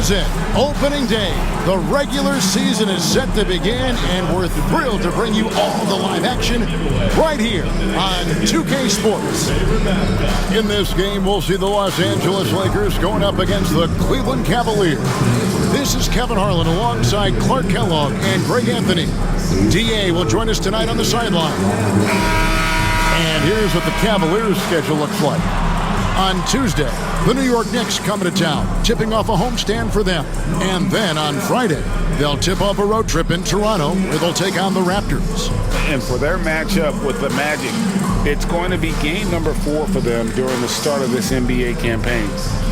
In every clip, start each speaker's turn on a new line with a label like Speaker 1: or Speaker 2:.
Speaker 1: is it. Opening day. The regular season is set to begin, and we're thrilled to bring you all the live action right here on 2K Sports. In this game, we'll see the Los Angeles Lakers going up against the Cleveland Cavaliers. This is Kevin Harlan alongside Clark Kellogg and Greg Anthony. DA will join us tonight on the sideline. And here's what the Cavaliers' schedule looks like. On Tuesday, the New York Knicks coming to town, tipping off a homestand for them. And then on Friday, they'll tip off a road trip in Toronto where they'll take on the Raptors.
Speaker 2: And for their matchup with the Magic, it's going to be game number 4 for them during the start of this NBA campaign.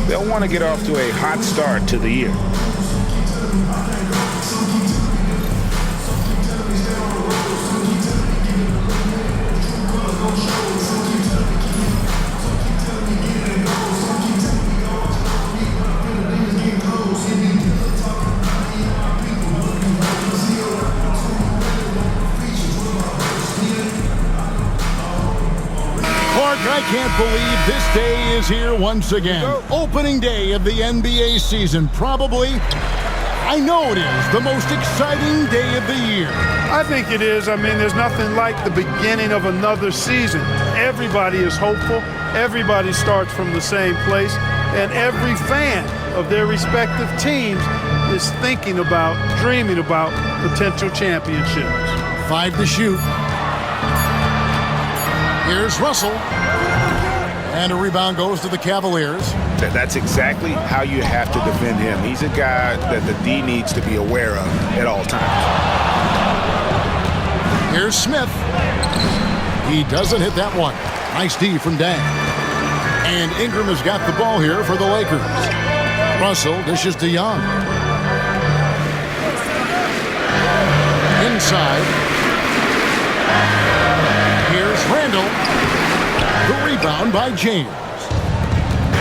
Speaker 2: They'll want to get off to a hot start to the year.
Speaker 1: I can't believe this day is here once again. Opening day of the NBA season. Probably, I know it is, the most exciting day of the year.
Speaker 3: I think it is. I mean, there's nothing like the beginning of another season. Everybody is hopeful. Everybody starts from the same place. And every fan of their respective teams is thinking about, dreaming about potential championships.
Speaker 1: 5 to shoot. Here's Russell. And a rebound goes to the Cavaliers.
Speaker 2: That's exactly how you have to defend him. He's a guy that the D needs to be aware of at all times.
Speaker 1: Here's Smith. He doesn't hit that one. Nice D from Dan. And Ingram has got the ball here for the Lakers. Russell dishes to Young. Inside. Here's Randall. The rebound by James.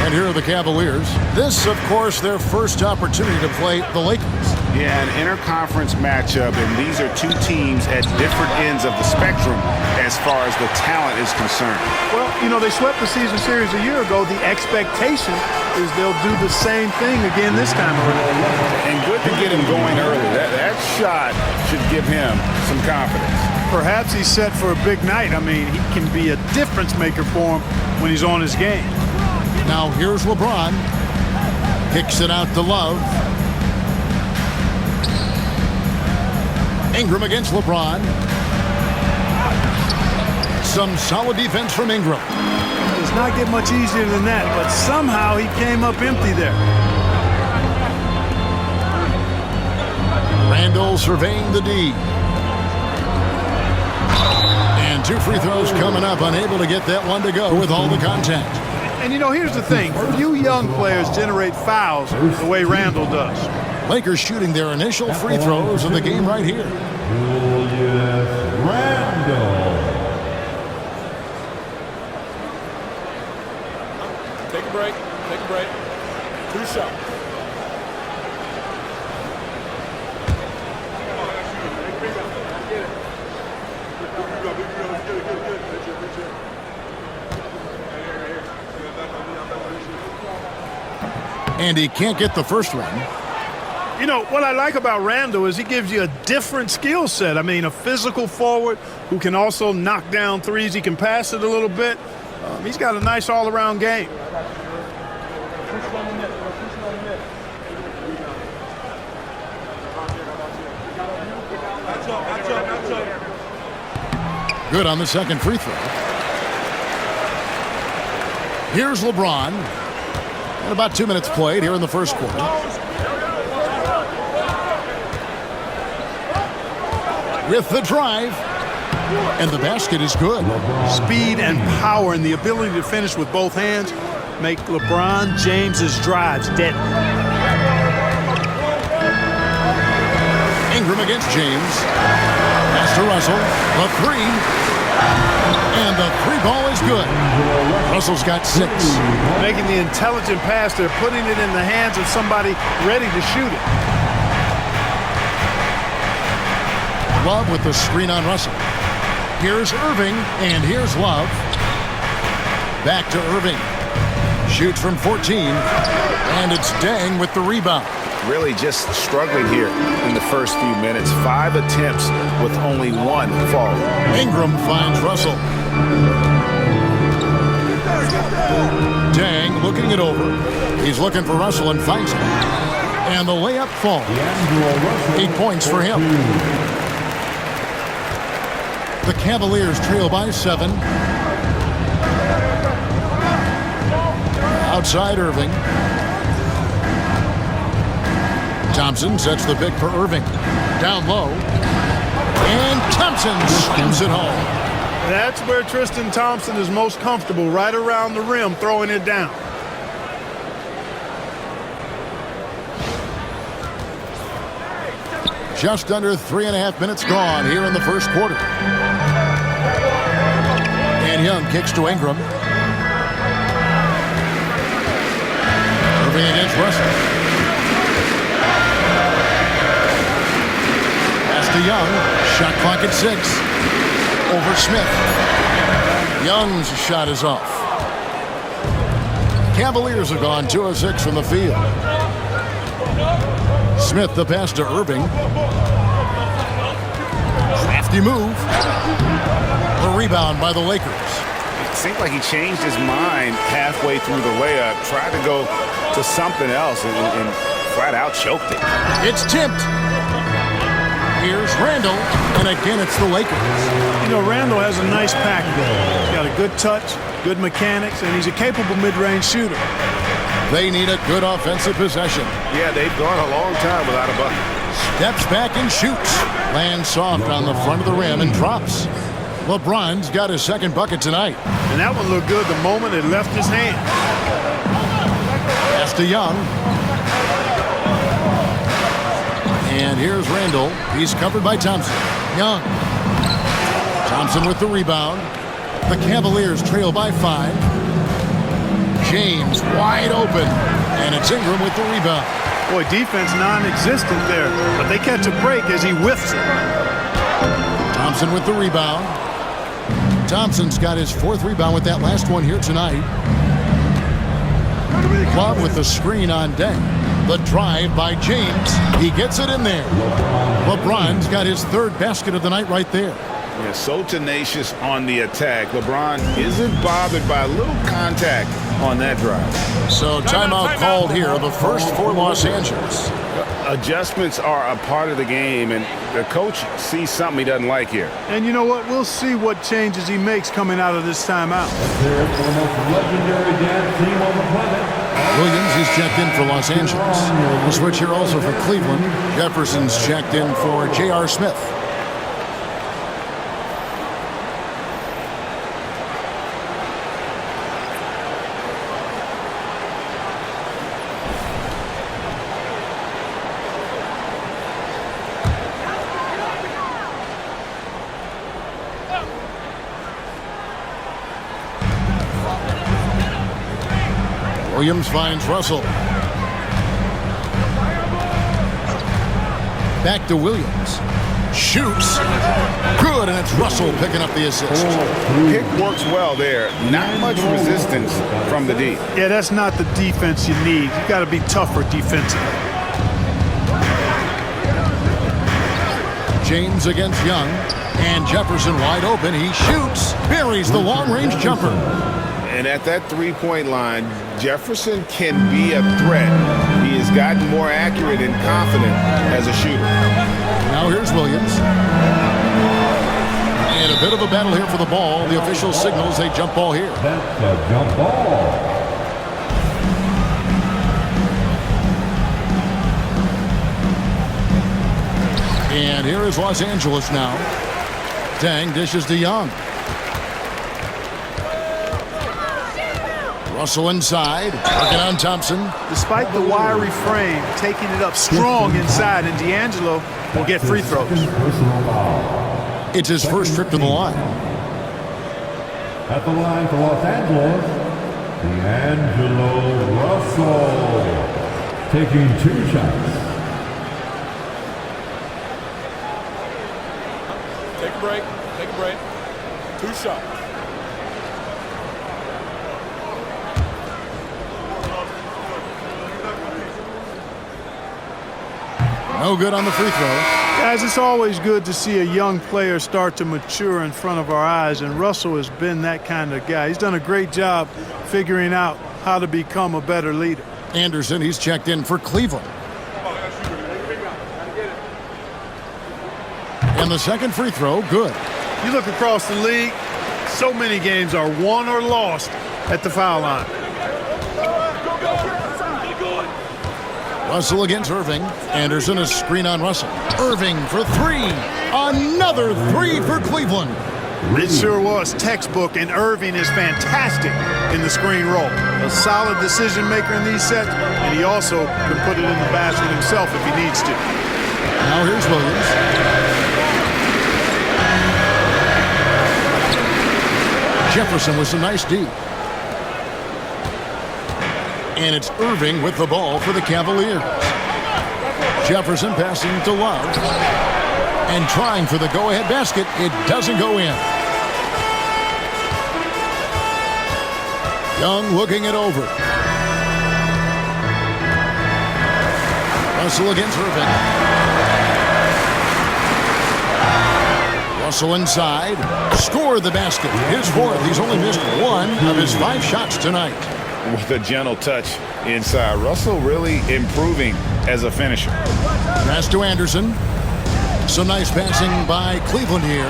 Speaker 1: And here are the Cavaliers. This, of course, their first opportunity to play the Lakers.
Speaker 2: Yeah, an interconference matchup, and these are two teams at different ends of the spectrum as far as the talent is concerned.
Speaker 3: Well, you know, they swept the season series a year ago. The expectation is they'll do the same thing again this time around.
Speaker 2: And good to get him going early. That shot should give him some confidence.
Speaker 3: Perhaps he's set for a big night. I mean, he can be a difference maker for him when he's on his game.
Speaker 1: Now here's LeBron. Kicks it out to Love. Ingram against LeBron. Some solid defense from Ingram.
Speaker 3: It does not get much easier than that, but somehow he came up empty there.
Speaker 1: Randall surveying the D. And 2 free throws coming up, unable to get that one to go with all the contact.
Speaker 3: And, you know, here's the thing. Few young players generate fouls the way Randall does.
Speaker 1: Lakers shooting their initial free throws of the game right here.
Speaker 4: Randall.
Speaker 5: Take a break. Take a break. 2 shots.
Speaker 1: And he can't get the first one.
Speaker 3: You know, what I like about Randall is he gives you a different skill set. I mean, a physical forward who can also knock down threes. He can pass it a little bit. He's got a nice all-around game.
Speaker 1: Good on the second free throw. Here's LeBron. And about 2 minutes played here in the first quarter. With the drive. And the basket is good.
Speaker 3: Speed and power and the ability to finish with both hands make LeBron James's drives deadly.
Speaker 1: Ingram against James. Pass to Russell. The 3. And the 3 ball is good. Russell's got 6.
Speaker 3: Making the intelligent pass there, putting it in the hands of somebody ready to shoot it.
Speaker 1: Love with the screen on Russell. Here's Irving, and here's Love. Back to Irving. Shoots from 14, and it's Deng with the rebound.
Speaker 2: really just struggling here in the first few minutes. 5 attempts with only 1 fall.
Speaker 1: Ingram finds Russell. Dang looking it over. He's looking for Russell and finds him. And the layup falls. 8 points for him. The Cavaliers trail by 7. Outside Irving. Thompson sets the pick for Irving. Down low. And Thompson slams it home.
Speaker 3: That's where Tristan Thompson is most comfortable, right around the rim, throwing it down.
Speaker 1: Just under 3.5 minutes gone here in the first quarter. And Young kicks to Ingram. Irving against Russell. Pass to Young. Shot clock at 6. Over Smith. Young's shot is off. Cavaliers have gone 2 of 6 from the field. Smith the pass to Irving. Crafty move. The rebound by the Lakers.
Speaker 2: It seemed like he changed his mind halfway through the layup, tried to go to something else, and flat out choked it.
Speaker 1: It's tipped. Here's Randall, and again it's the Lakers.
Speaker 3: You know, Randall has a nice package. He's got a good touch, good mechanics, and he's a capable mid-range shooter.
Speaker 1: They need a good offensive possession.
Speaker 2: Yeah, they've gone a long time without a bucket.
Speaker 1: Steps back and shoots. Lands soft on the front of the rim and drops. LeBron's got his second bucket tonight.
Speaker 3: And that one looked good the moment it left his hand.
Speaker 1: Pass to Young. And here's Randall. He's covered by Thompson. Young. Thompson with the rebound. The Cavaliers trail by 5. James wide open. And it's Ingram with the rebound.
Speaker 3: Boy, defense non-existent there. But they catch a break as he whiffs it.
Speaker 1: Thompson with the rebound. Thompson's got his 4th rebound with that last one here tonight. Club with the screen on deck. The drive by James. He gets it in there. LeBron's got his 3rd basket of the night right there.
Speaker 2: Yeah, so tenacious on the attack. LeBron isn't bothered by a little contact on that drive.
Speaker 1: So timeout called here, the first for Los Angeles.
Speaker 2: Adjustments are a part of the game, and the coach sees something he doesn't like here.
Speaker 3: And you know what? We'll see what changes he makes coming out of this timeout.
Speaker 1: Williams is checked in for Los Angeles. We'll switch here also for Cleveland. Jefferson's checked in for J.R. Smith. Williams finds Russell. Back to Williams. Shoots. Good, and it's Russell picking up the assist.
Speaker 2: Pick works well there. Not much resistance from the D.
Speaker 3: Yeah, that's not the defense you need. You got to be tougher defensively.
Speaker 1: James against Young. And Jefferson wide open. He shoots. Buries the long-range jumper.
Speaker 2: And at that three-point line, Jefferson can be a threat. He has gotten more accurate and confident as a shooter.
Speaker 1: Now here's Williams. And a bit of a battle here for the ball. The official signals a jump ball here.
Speaker 4: That's a jump ball.
Speaker 1: And here is Los Angeles now. Tang dishes to Young. Russell inside, working on Thompson.
Speaker 3: Despite the wiry frame, taking it up strong inside, and D'Angelo will get free throws.
Speaker 1: It's his first trip to the line.
Speaker 4: At the line for Los Angeles, D'Angelo Russell taking 2 shots.
Speaker 5: Take a break. Take a break. 2 shots.
Speaker 1: No good on the free throw.
Speaker 3: Guys, it's always good to see a young player start to mature in front of our eyes, and Russell has been that kind of guy. He's done a great job figuring out how to become a better leader.
Speaker 1: Anderson, he's checked in for Cleveland. And the second free throw, good.
Speaker 3: You look across the league, so many games are won or lost at the foul line.
Speaker 1: Russell against Irving. Anderson, a screen on Russell. Irving for three. Another three for Cleveland.
Speaker 3: It sure was textbook, and Irving is fantastic in the screen roll. A solid decision maker in these sets, and he also can put it in the basket himself if he needs to.
Speaker 1: Now here's Williams. Jefferson with some nice D. And it's Irving with the ball for the Cavaliers. Jefferson passing to Love. And trying for the go-ahead basket. It doesn't go in. Young looking it over. Russell against Irving. Russell inside. Scored the basket. His fourth. He's only missed one of his 5 shots tonight.
Speaker 2: With a gentle touch inside. Russell really improving as a finisher.
Speaker 1: Pass to Anderson. Some nice passing by Cleveland here.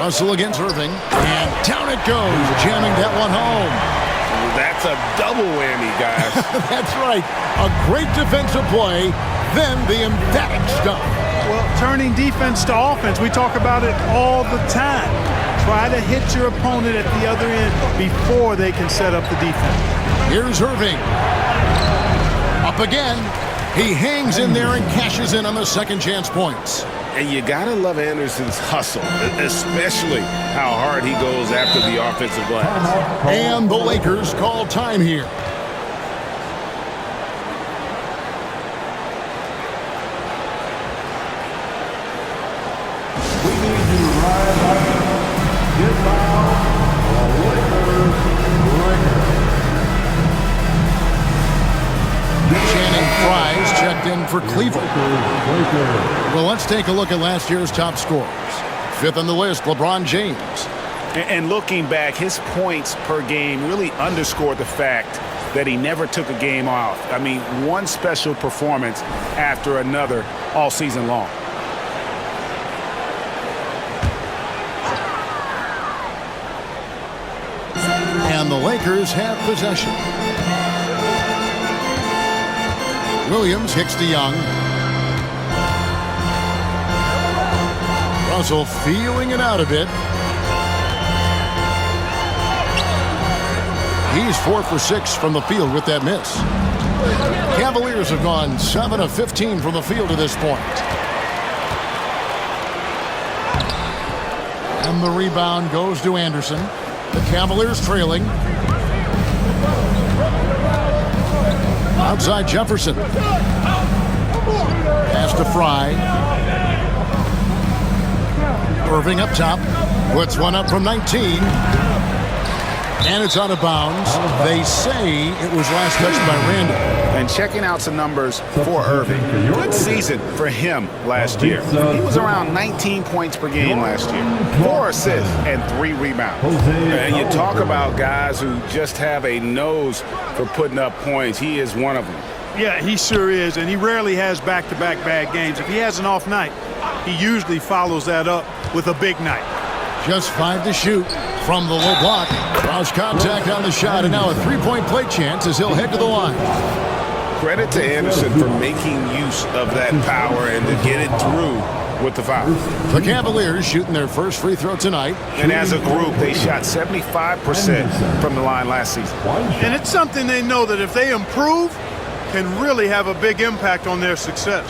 Speaker 1: Russell against Irving. And down it goes. Jamming that one home.
Speaker 2: That's a double whammy, guys.
Speaker 1: That's right. A great defensive play. Then the emphatic stuff.
Speaker 3: Well, turning defense to offense, we talk about it all the time. Try to hit your opponent at the other end before they can set up the defense.
Speaker 1: Here's Irving. Up again. He hangs in there and cashes in on the second chance points.
Speaker 2: And you got to love Anderson's hustle, especially how hard he goes after the offensive glass.
Speaker 1: And the Lakers call time here. For Cleveland. Well, let's take a look at last year's top scorers. 5th on the list, LeBron James.
Speaker 2: And looking back, his points per game really underscored the fact that he never took a game off. I mean, one special performance after another all season long.
Speaker 1: And the Lakers have possession. Williams kicks to Young. Russell feeling it out a bit. He's 4 for 6 from the field with that miss. Cavaliers have gone 7 of 15 from the field to this point. And the rebound goes to Anderson. The Cavaliers trailing. Outside Jefferson. Pass to Fry. Irving up top. Puts one up from 19. And it's out of bounds. They say it was last touched by Randall.
Speaker 2: And checking out some numbers for Irving. Good season for him last year. He was around 19 points per game last year. 4 assists and 3 rebounds. And you talk about guys who just have a nose for putting up points. He is one of them.
Speaker 3: Yeah, he sure is, and he rarely has back-to-back bad games. If he has an off night, he usually follows that up with a big night.
Speaker 1: Just 5 to shoot from the low block. Cross contact on the shot, and now a 3-point play chance as he'll head to the line.
Speaker 2: Credit to Anderson for making use of that power and to get it through with the foul.
Speaker 1: The Cavaliers shooting their first free throw tonight.
Speaker 2: And as a group, they shot 75% from the line last season.
Speaker 3: And it's something they know that if they improve, can really have a big impact on their success.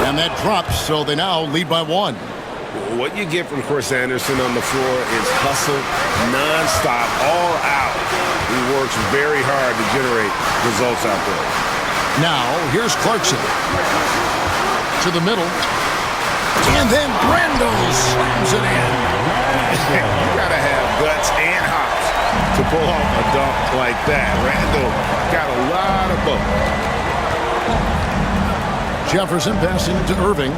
Speaker 1: And that drops, so they now lead by 1.
Speaker 6: What you get from Chris Anderson on the floor is hustle, nonstop, all out. He works very hard to generate results out there.
Speaker 1: Now, here's Clarkson. To the middle. And then Brando slams it in.
Speaker 2: You got to have guts and hops to pull off a dunk like that. Randall got a lot of both.
Speaker 1: Jefferson passing to Irving.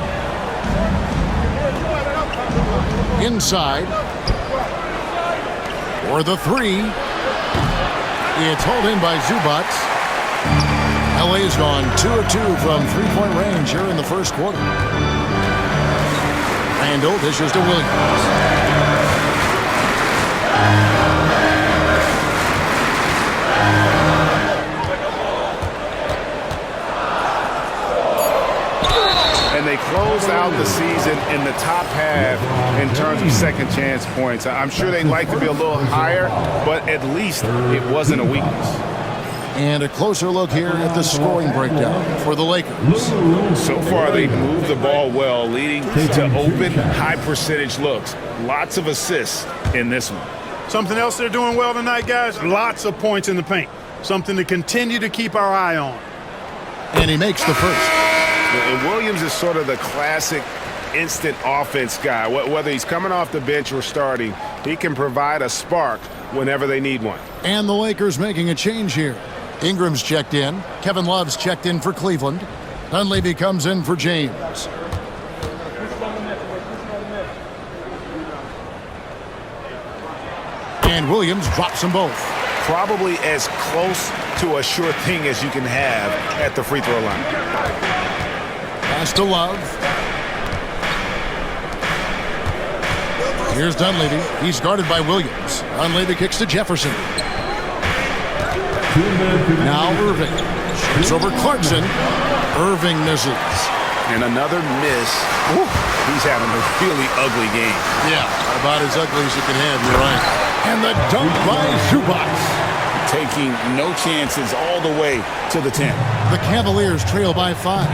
Speaker 1: Inside. For the three. It's hauled in by Zubac. LA's gone 2 of 2 from three-point range here in the first quarter. Randall dishes to Williams.
Speaker 2: And they closed out the season in the top half in terms of second chance points. I'm sure they'd like to be a little higher, but at least it wasn't a weakness.
Speaker 1: And a closer look here at the scoring breakdown for the Lakers.
Speaker 2: So far, they've moved the ball well, leading to open, high-percentage looks. Lots of assists in this one.
Speaker 3: Something else they're doing well tonight, guys, lots of points in the paint. Something to continue to keep our eye on.
Speaker 1: And he makes the first.
Speaker 2: And Williams is sort of the classic instant offense guy. Whether he's coming off the bench or starting, he can provide a spark whenever they need one.
Speaker 1: And the Lakers making a change here. Ingram's checked in. Kevin Love's checked in for Cleveland. Dunleavy comes in for James. And Williams drops them both.
Speaker 2: Probably as close to a sure thing as you can have at the free throw line.
Speaker 1: Pass to Love. Here's Dunleavy. He's guarded by Williams. Dunleavy kicks to Jefferson. Now Irving. Shoots over Clarkson. Irving misses.
Speaker 2: And another miss. Woo. He's having a really ugly game.
Speaker 1: Yeah, about as ugly as you can have, you're right. And the dunk by Zubac.
Speaker 2: Taking no chances all the way to the 10.
Speaker 1: The Cavaliers trail by 5.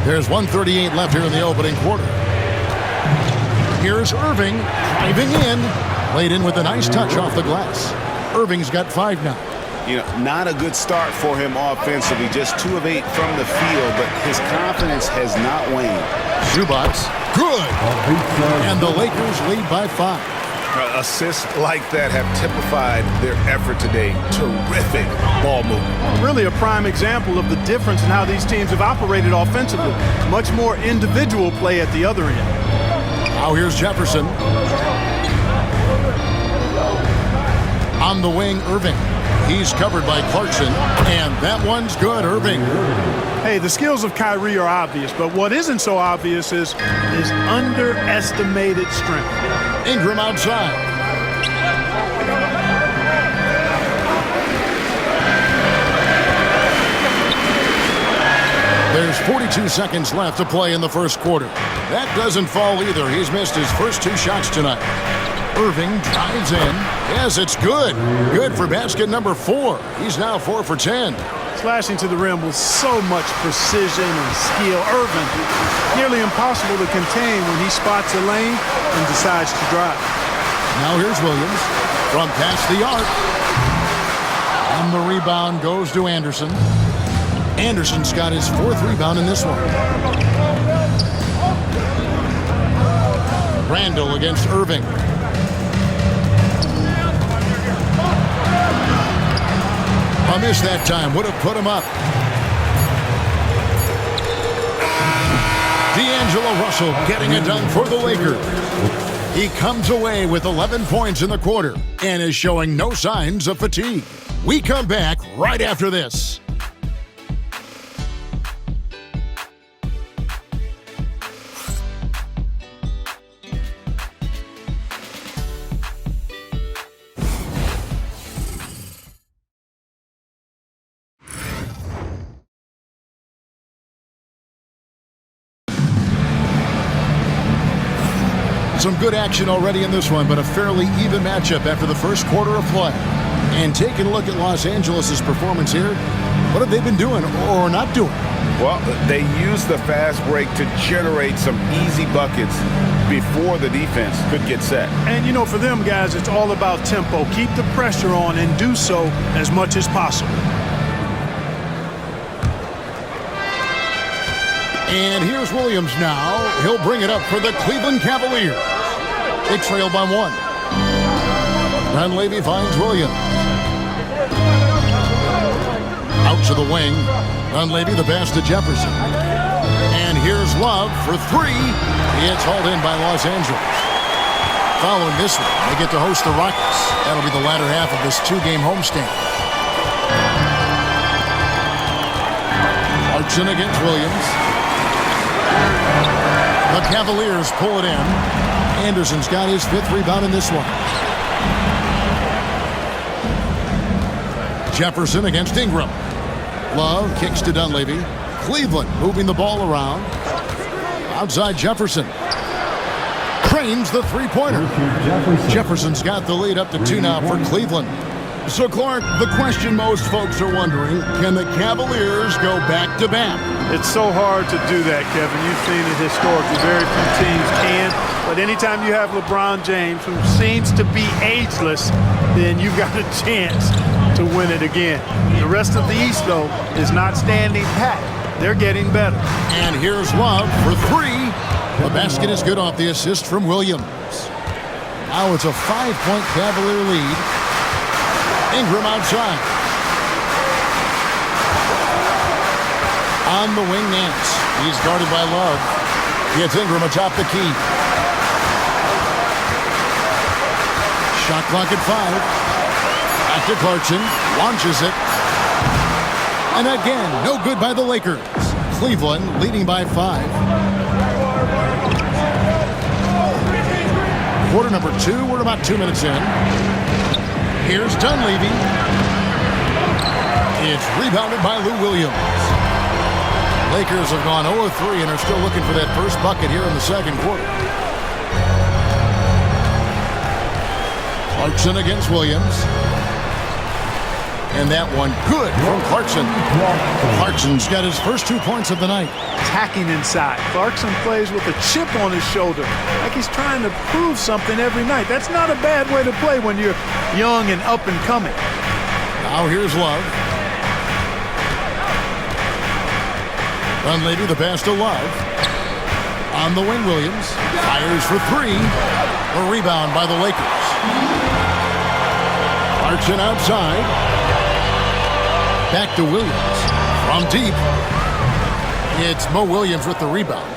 Speaker 1: There's 1:38 left here in the opening quarter. Here's Irving driving in. Laid in with a nice touch off the glass. Irving's got 5 now.
Speaker 2: You know, not a good start for him offensively. Just 2 of 8 from the field, but his confidence has not waned.
Speaker 1: Zubac, good. And the Lakers lead by 5.
Speaker 2: Assists like that have typified their effort today. Terrific ball movement.
Speaker 3: Really a prime example of the difference in how these teams have operated offensively. Much more individual play at the other end.
Speaker 1: Now here's Jefferson. On the wing, Irving. He's covered by Clarkson, and that one's good, Irving.
Speaker 3: Hey, the skills of Kyrie are obvious, but what isn't so obvious is his underestimated strength.
Speaker 1: Ingram outside. There's 42 seconds left to play in the first quarter. That doesn't fall either. He's missed his first 2 shots tonight. Irving drives in. Yes, it's good. Good for basket number 4. He's now 4 for 10.
Speaker 3: Slashing to the rim with so much precision and skill. Irving, nearly impossible to contain when he spots a lane and decides to drive.
Speaker 1: Now here's Williams from past the arc. And the rebound goes to Anderson. Anderson's got his 4th rebound in this one. Randall against Irving. A miss that time. Would have put him up. D'Angelo Russell getting it done for the Lakers. He comes away with 11 points in the quarter and is showing no signs of fatigue. We come back right after this. Some good action already in this one, but a fairly even matchup after the first quarter of play. And taking a look at Los Angeles' performance here, what have they been doing or not doing?
Speaker 2: Well, they used the fast break to generate some easy buckets before the defense could get set.
Speaker 3: And, you know, for them guys, it's all about tempo. Keep the pressure on and do so as much as possible.
Speaker 1: And here's Williams now. He'll bring it up for the Cleveland Cavaliers. They trail by 1. Dunleavy finds Williams. Out to the wing. Dunleavy the pass to Jefferson. And here's Love for 3. It's hauled in by Los Angeles. Following this one, they get to host the Rockets. That'll be the latter half of this 2-game homestand. Clarkson against Williams. The Cavaliers pull it in. Anderson's got his 5th rebound in this one. Jefferson against Ingram. Love kicks to Dunleavy. Cleveland moving the ball around. Outside Jefferson. Cranes the three-pointer. Jefferson's got the lead up to 2 now for Cleveland. So, Clark, the question most folks are wondering, can the Cavaliers go back-to-back?
Speaker 3: It's so hard to do that, Kevin. You've seen it historically. Very few teams can. But anytime you have LeBron James, who seems to be ageless, then you've got a chance to win it again. The rest of the East, though, is not standing pat. They're getting better.
Speaker 1: And here's Love for 3. The basket is good off the assist from Williams. Now it's a 5-point Cavalier lead. Ingram outside. On the wing, Nance. He's guarded by Love. Gets Ingram atop the key. Shot clock at 5. Back to Clarkson. Launches it. And again, no good by the Lakers. Cleveland leading by 5. Quarter number 2. We're about 2 minutes in. Here's Dunleavy. It's rebounded by Lou Williams. Lakers have gone 0-3 and are still looking for that first bucket here in the second quarter. Clarkson against Williams. And that one good from Clarkson. Clarkson's got his first 2 points of the night.
Speaker 3: Attacking inside. Clarkson plays with a chip on his shoulder, like he's trying to prove something every night. That's not a bad way to play when you're young and up and coming.
Speaker 1: Now here's Love. Dunleavy the pass to Love. On the wing, Williams. Fires for 3. A rebound by the Lakers. Clarkson outside. Back to Williams. From deep. It's Mo Williams with the rebound.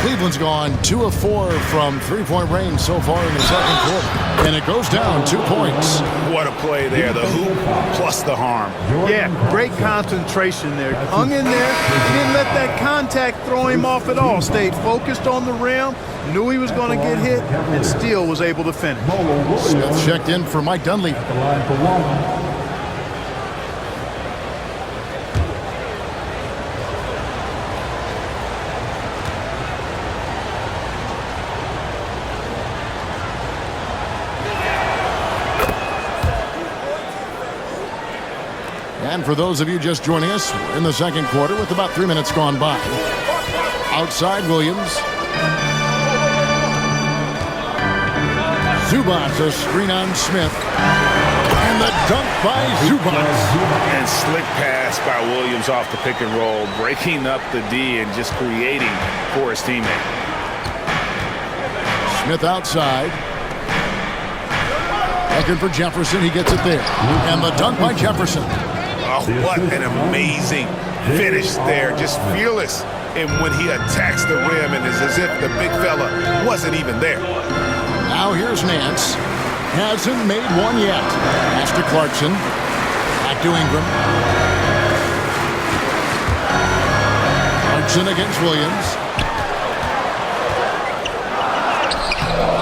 Speaker 1: Cleveland's gone 2 of 4 from 3-point range so far in the second quarter. And it goes down 2 points.
Speaker 2: What a play there. The hoop plus the harm.
Speaker 3: Yeah, great concentration there. Hung in there. He didn't let that contact throw him off at all. Stayed focused on the rim. Knew he was going to get hit and still was able to finish.
Speaker 1: Smith checked in for Mike Dunleavy.
Speaker 4: The line for 1.
Speaker 1: And for those of you just joining us, we're in the second quarter with about 3 minutes gone by. Outside Williams. Zubac, a screen on Smith. And the dunk by Zubac.
Speaker 2: And slick pass by Williams off the pick and roll, breaking up the D and just creating for his teammate.
Speaker 1: Smith outside. Looking for Jefferson. He gets it there. And the dunk by Jefferson.
Speaker 2: Oh, what an amazing finish there. Just fearless. And when he attacks the rim, and it's as if the big fella wasn't even there.
Speaker 1: Now here's Nance. Hasn't made one yet. Pass to Clarkson. Back to Ingram. Clarkson against Williams.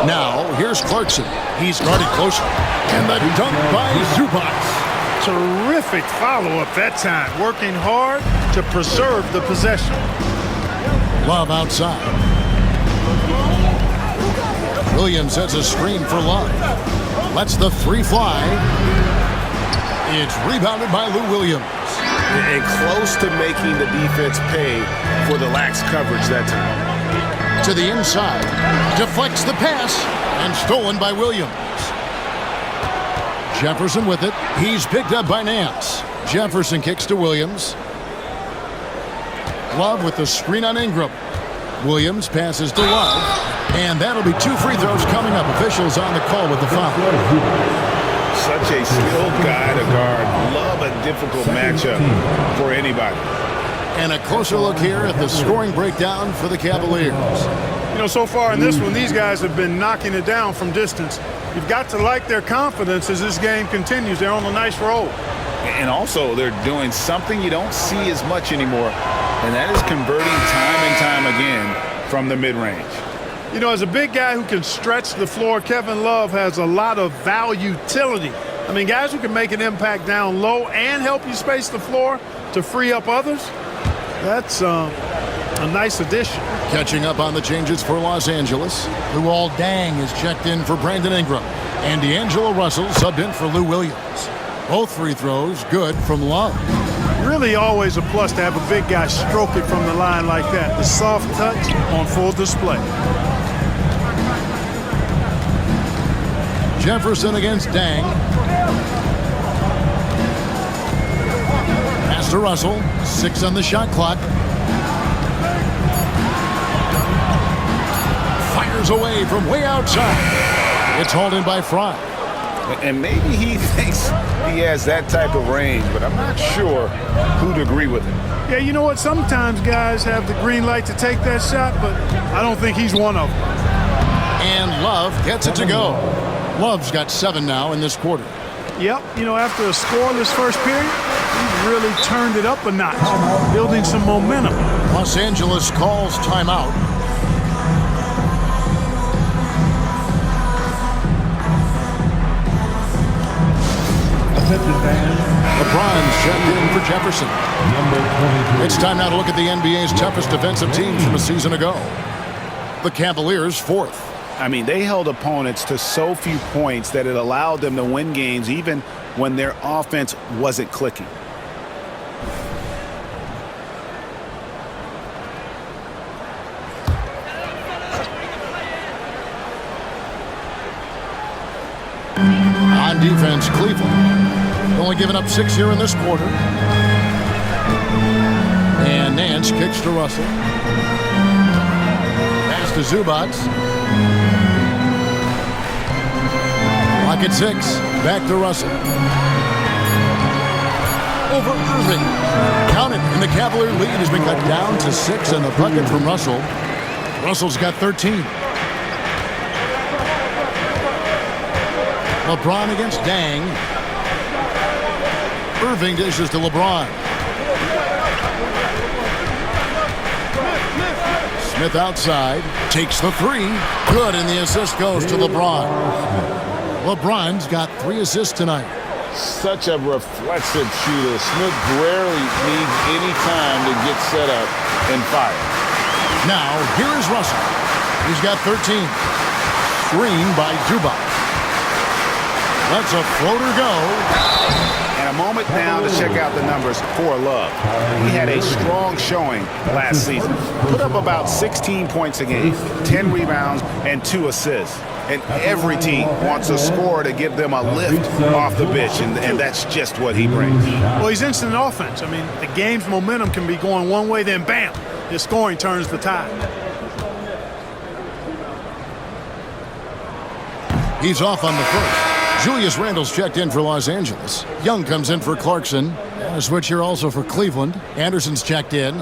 Speaker 1: Now here's Clarkson. He's guarded closer. And the dunk by Zubac.
Speaker 3: Terrific follow-up that time. Working hard to preserve the possession.
Speaker 1: Love outside. Williams sets a screen for Love. Lets the 3 fly. It's rebounded by Lou Williams.
Speaker 6: and close to making the defense pay for the lax coverage that time.
Speaker 1: To the inside, deflects the pass, and stolen by Williams. Jefferson with it. He's picked up by Nance. Jefferson kicks to Williams. Love with the screen on Ingram. Williams passes to Love, and that'll be 2 free throws coming up. Officials on the call with the foul.
Speaker 2: Such a skilled guy to guard. Love a difficult matchup for anybody.
Speaker 1: And a closer look here at the scoring breakdown for the Cavaliers.
Speaker 3: You know, so far in this one, these guys have been knocking it down from distance. You've got to like their confidence as this game continues. They're on a nice roll.
Speaker 2: And also, they're doing something you don't see as much anymore, and that is converting time and time again from the mid-range.
Speaker 3: You know, as a big guy who can stretch the floor, Kevin Love has a lot of valutility. I mean, guys who can make an impact down low and help you space the floor to free up others, that's a nice addition.
Speaker 1: Catching up on the changes for Los Angeles. Luol Deng is checked in for Brandon Ingram. And D'Angelo Russell subbed in for Lou Williams. Both free throws good from Love.
Speaker 3: Really always a plus to have a big guy stroke it from the line like that. The soft touch on full display.
Speaker 1: Jefferson against Deng. Pass to Russell. 6 on the shot clock. Fires away from way outside. It's hauled in by Fry.
Speaker 2: And maybe he thinks he has that type of range, but I'm not sure who'd agree with him.
Speaker 3: Yeah, you know what? Sometimes guys have the green light to take that shot, but I don't think he's one of them.
Speaker 1: And Love gets it to go. Love's got 7 now in this quarter.
Speaker 3: Yep, you know, after a scoreless first period, he's really turned it up a notch, building some momentum.
Speaker 1: Los Angeles calls timeout. LeBron's checked in for Jefferson. It's time now to look at the NBA's toughest defensive teams from a season ago. The Cavaliers 4th.
Speaker 2: I mean, they held opponents to so few points that it allowed them to win games even when their offense wasn't clicking.
Speaker 1: On defense, Cleveland. Only giving up 6 here in this quarter. And Nance kicks to Russell. Pass to Zubac. Lock at 6. Back to Russell. Over Irving. Count it. And the Cavalier lead has been cut down to 6 and the bucket from Russell. Russell's got 13. LeBron against Deng. Irving dishes to LeBron. Smith outside. Takes the 3. Good, and the assist goes to LeBron. LeBron's got 3 assists tonight.
Speaker 2: Such a reflexive shooter. Smith rarely needs any time to get set up and fire.
Speaker 1: Now, here is Russell. He's got 13. Screen by Zubac. Lets a floater go.
Speaker 2: And a moment now to check out the numbers for Love. He had a strong showing last season. Put up about 16 points a game, 10 rebounds, and 2 assists. And every team wants a scorer to give them a lift off the bench, and that's just what he brings.
Speaker 3: Well, he's instant offense. I mean, the game's momentum can be going one way, then bam, his scoring turns the tide.
Speaker 1: He's off on the first. Julius Randle's checked in for Los Angeles. Young comes in for Clarkson. And a switch here also for Cleveland. Anderson's checked in.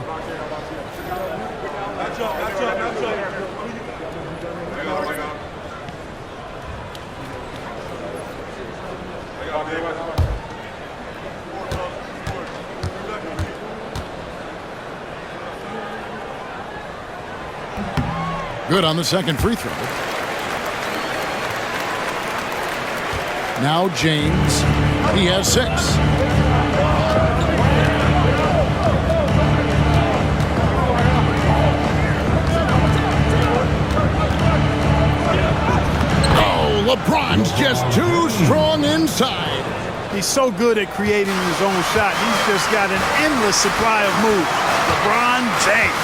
Speaker 1: Good on the second free throw. Now James. He has 6. Oh, LeBron's just too strong inside.
Speaker 3: He's so good at creating his own shot. He's just got an endless supply of moves. LeBron James.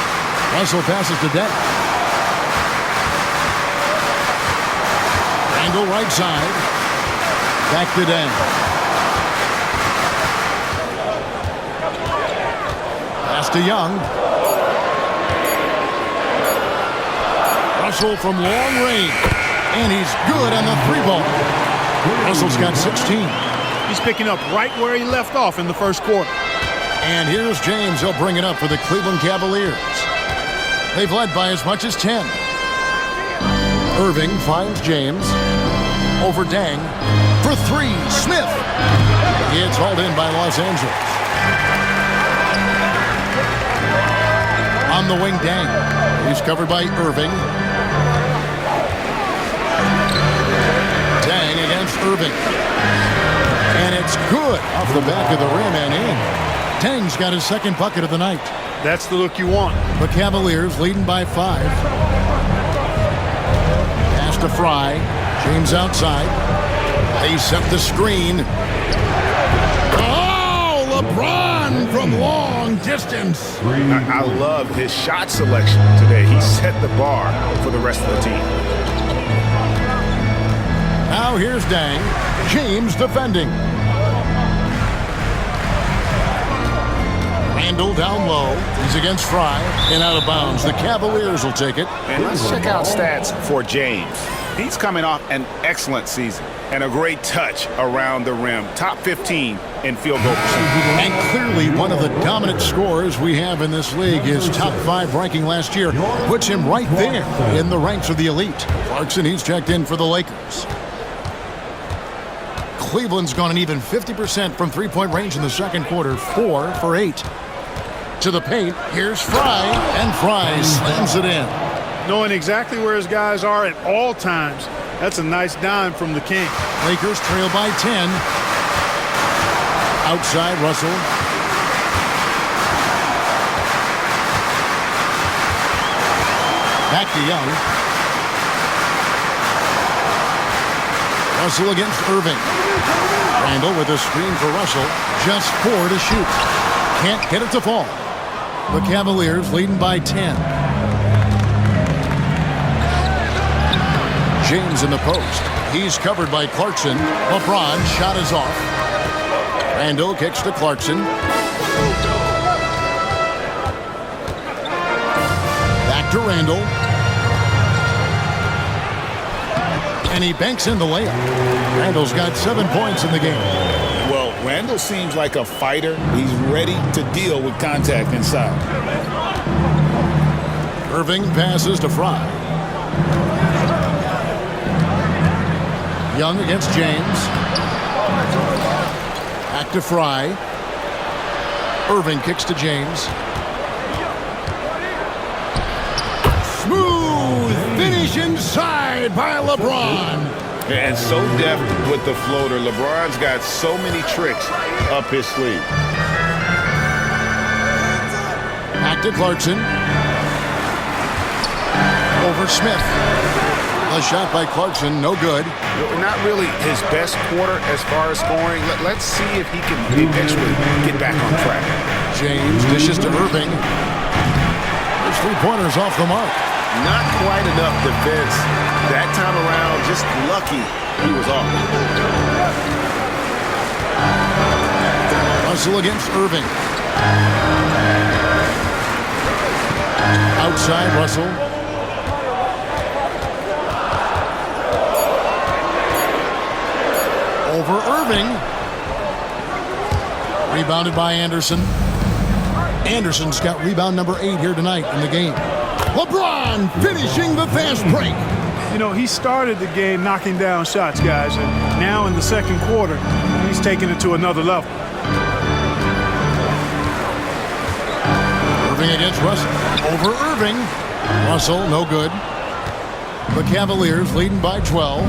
Speaker 1: Russell passes to Deng. Angle right side. Back to Deng. Pass to Young. Russell from long range. And he's good on the three ball. Russell's got 16.
Speaker 3: He's picking up right where he left off in the first quarter.
Speaker 1: And here's James. He'll bring it up for the Cleveland Cavaliers. They've led by as much as 10. Irving finds James. Over Deng. For three. Smith. It's hauled in by Los Angeles. On the wing, Deng. He's covered by Irving. Deng against Irving. And it's good off the back of the rim and in. Deng's got his second bucket of the night.
Speaker 3: That's the look you want.
Speaker 1: The Cavaliers leading by 5. Pass to Fry. James outside. They set the screen. Oh, LeBron from long distance.
Speaker 2: I love his shot selection today. He set the bar for the rest of the team.
Speaker 1: Now here's Deng. James defending. Randall down low. He's against Fry and out of bounds. The Cavaliers will take it.
Speaker 2: And let's check out stats for James. He's coming off an excellent season and a great touch around the rim. Top 15 in field goal percentage.
Speaker 1: And clearly one of the dominant scorers we have in this league. His top 5 ranking last year puts him right there in the ranks of the elite. Clarkson, he's checked in for the Lakers. Cleveland's gone an even 50% from three-point range in the second quarter. 4 for 8. To the paint, here's Fry, and Fry slams it in.
Speaker 3: Knowing exactly where his guys are at all times. That's a nice dime from the King.
Speaker 1: Lakers trail by 10. Outside, Russell. Back to Young. Russell against Irving. Randall with a screen for Russell. Just 4 to shoot. Can't get it to fall. The Cavaliers leading by 10. James in the post. He's covered by Clarkson. LeBron shot is off. Randall kicks to Clarkson. Back to Randall. And he banks in the layup. Randall's got 7 points in the game.
Speaker 2: Well, Randall seems like a fighter. He's ready to deal with contact inside.
Speaker 1: Irving passes to Fry. Young against James. Back to Fry. Irving kicks to James. Smooth finish inside by LeBron.
Speaker 2: And so deft with the floater. LeBron's got so many tricks up his sleeve.
Speaker 1: Back to Clarkson. Over Smith. A shot by Clarkson, no good.
Speaker 2: Not really his best quarter as far as scoring. Let's see if he can eventually get back on track.
Speaker 1: James dishes to Irving. His 3-pointers off the mark.
Speaker 2: Not quite enough defense that time around. Just lucky he was off.
Speaker 1: Russell against Irving. Outside Russell. Over Irving. Rebounded by Anderson. Anderson's got rebound number 8 here tonight in the game. LeBron finishing the fast break.
Speaker 3: You know, he started the game knocking down shots, guys, and now in the second quarter, he's taking it to another level.
Speaker 1: Irving against Russell. Over Irving. Russell, no good. The Cavaliers leading by 12.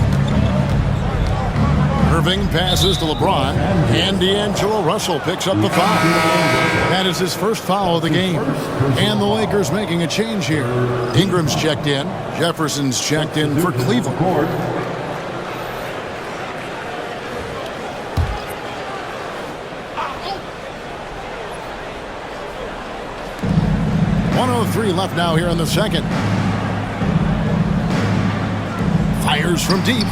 Speaker 1: Irving passes to LeBron, and D'Angelo Russell picks up the foul. That is his first foul of the game. And the Lakers making a change here. Ingram's checked in. Jefferson's checked in for Cleveland. 1:03 left now here in the second. Fires from deep.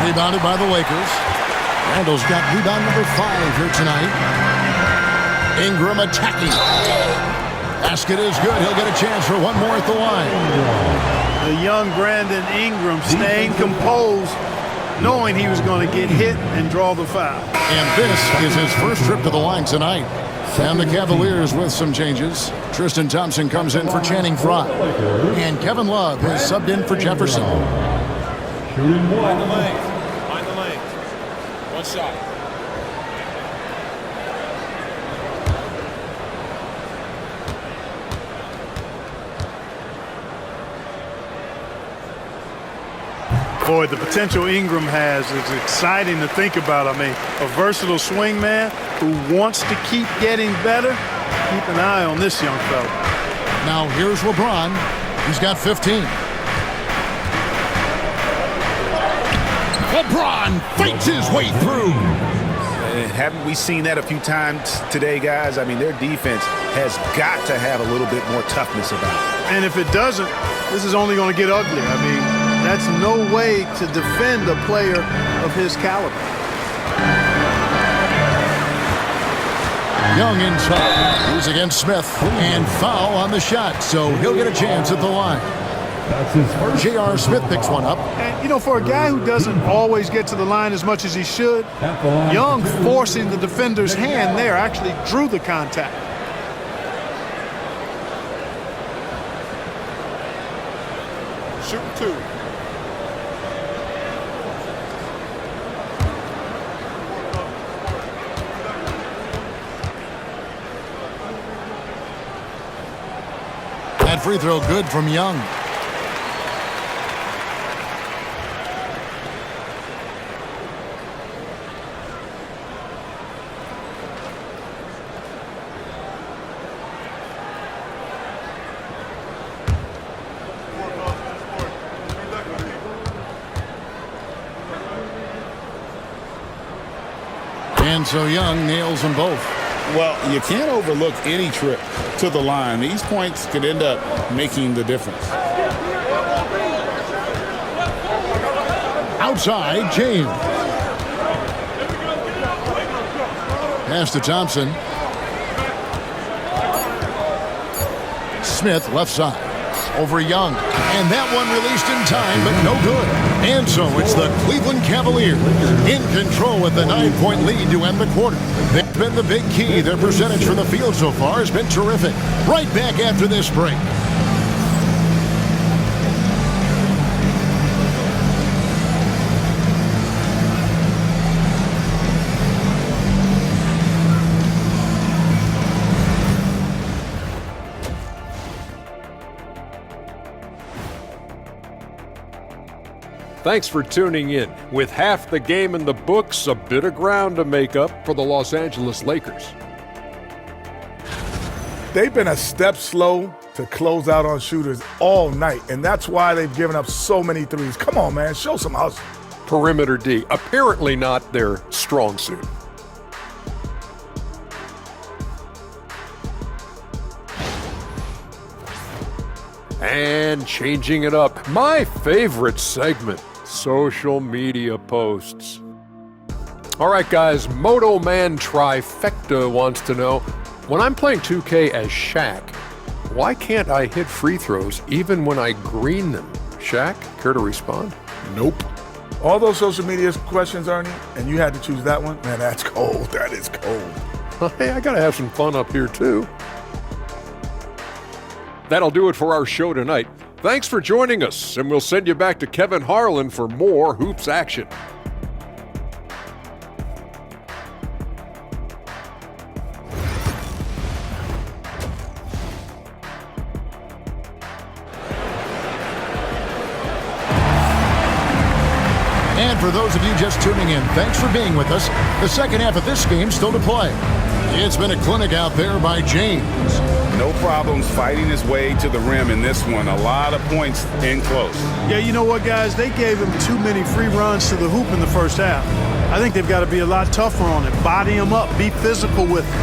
Speaker 1: Rebounded by the Lakers. Randall's got rebound number 5 here tonight. Ingram attacking. Basket is good. He'll get a chance for one more at the line.
Speaker 3: The young Brandon Ingram staying composed, knowing he was going to get hit and draw the foul.
Speaker 1: And this is his first trip to the line tonight. And the Cavaliers with some changes. Tristan Thompson comes in for Channing Frye. And Kevin Love is subbed in for Jefferson.
Speaker 4: Shooting one.
Speaker 5: Mind the lane. Mind the lane. One shot.
Speaker 3: Boy, the potential Ingram has is exciting to think about. I mean, a versatile swingman who wants to keep getting better. Keep an eye on this young fella.
Speaker 1: Now here's LeBron. He's got 15. LeBron fights his way through.
Speaker 2: Haven't we seen that a few times today, guys? I mean, their defense has got to have a little bit more toughness about it.
Speaker 3: And if it doesn't, this is only going to get ugly. I mean, that's no way to defend a player of his caliber.
Speaker 1: Young inside. He's against Smith. And foul on the shot, so he'll get a chance at the line.
Speaker 4: That's his first.
Speaker 1: J.R. Smith picks one up.
Speaker 3: And, you know, for a guy who doesn't always get to the line as much as he should, Young forcing the defender's hand there actually drew the contact.
Speaker 5: Shooting 2.
Speaker 1: That free throw good from Young. And so Young nails them both.
Speaker 7: Well, you can't overlook any trip to the line. These points could end up making the difference.
Speaker 1: Outside, James. Pass to Thompson. Smith left side. Over Young. And that one released in time, but no good. And so it's the Cleveland Cavaliers in control with the 9-point lead to end the quarter. They've been the big key. Their percentage from the field so far has been terrific. Right back after this break.
Speaker 8: Thanks for tuning in. With half the game in the books, a bit of ground to make up for the Los Angeles Lakers.
Speaker 9: They've been a step slow to close out on shooters all night, and that's why they've given up so many threes. Come on, man, show some hustle.
Speaker 8: Perimeter D, apparently not their strong suit. And changing it up, my favorite segment, social media posts. All right, guys, Moto Man Trifecta wants to know, when I'm playing 2K as Shaq, why can't I hit free throws even when I green them? Shaq, care to respond?
Speaker 9: Nope. All those social media questions, Ernie, and you had to choose that one? Man, that's cold. That is cold.
Speaker 8: Hey, I gotta have some fun up here, too. That'll do it for our show tonight. Thanks for joining us, and we'll send you back to Kevin Harlan for more Hoops action.
Speaker 1: And for those of you just tuning in, thanks for being with us. The second half of this game still to play. It's been a clinic out there by James.
Speaker 2: No problems fighting his way to the rim in this one. A lot of points in close.
Speaker 3: Yeah, you know what, guys? They gave him too many free runs to the hoop in the first half. I think they've got to be a lot tougher on it. Body him up. Be physical with him.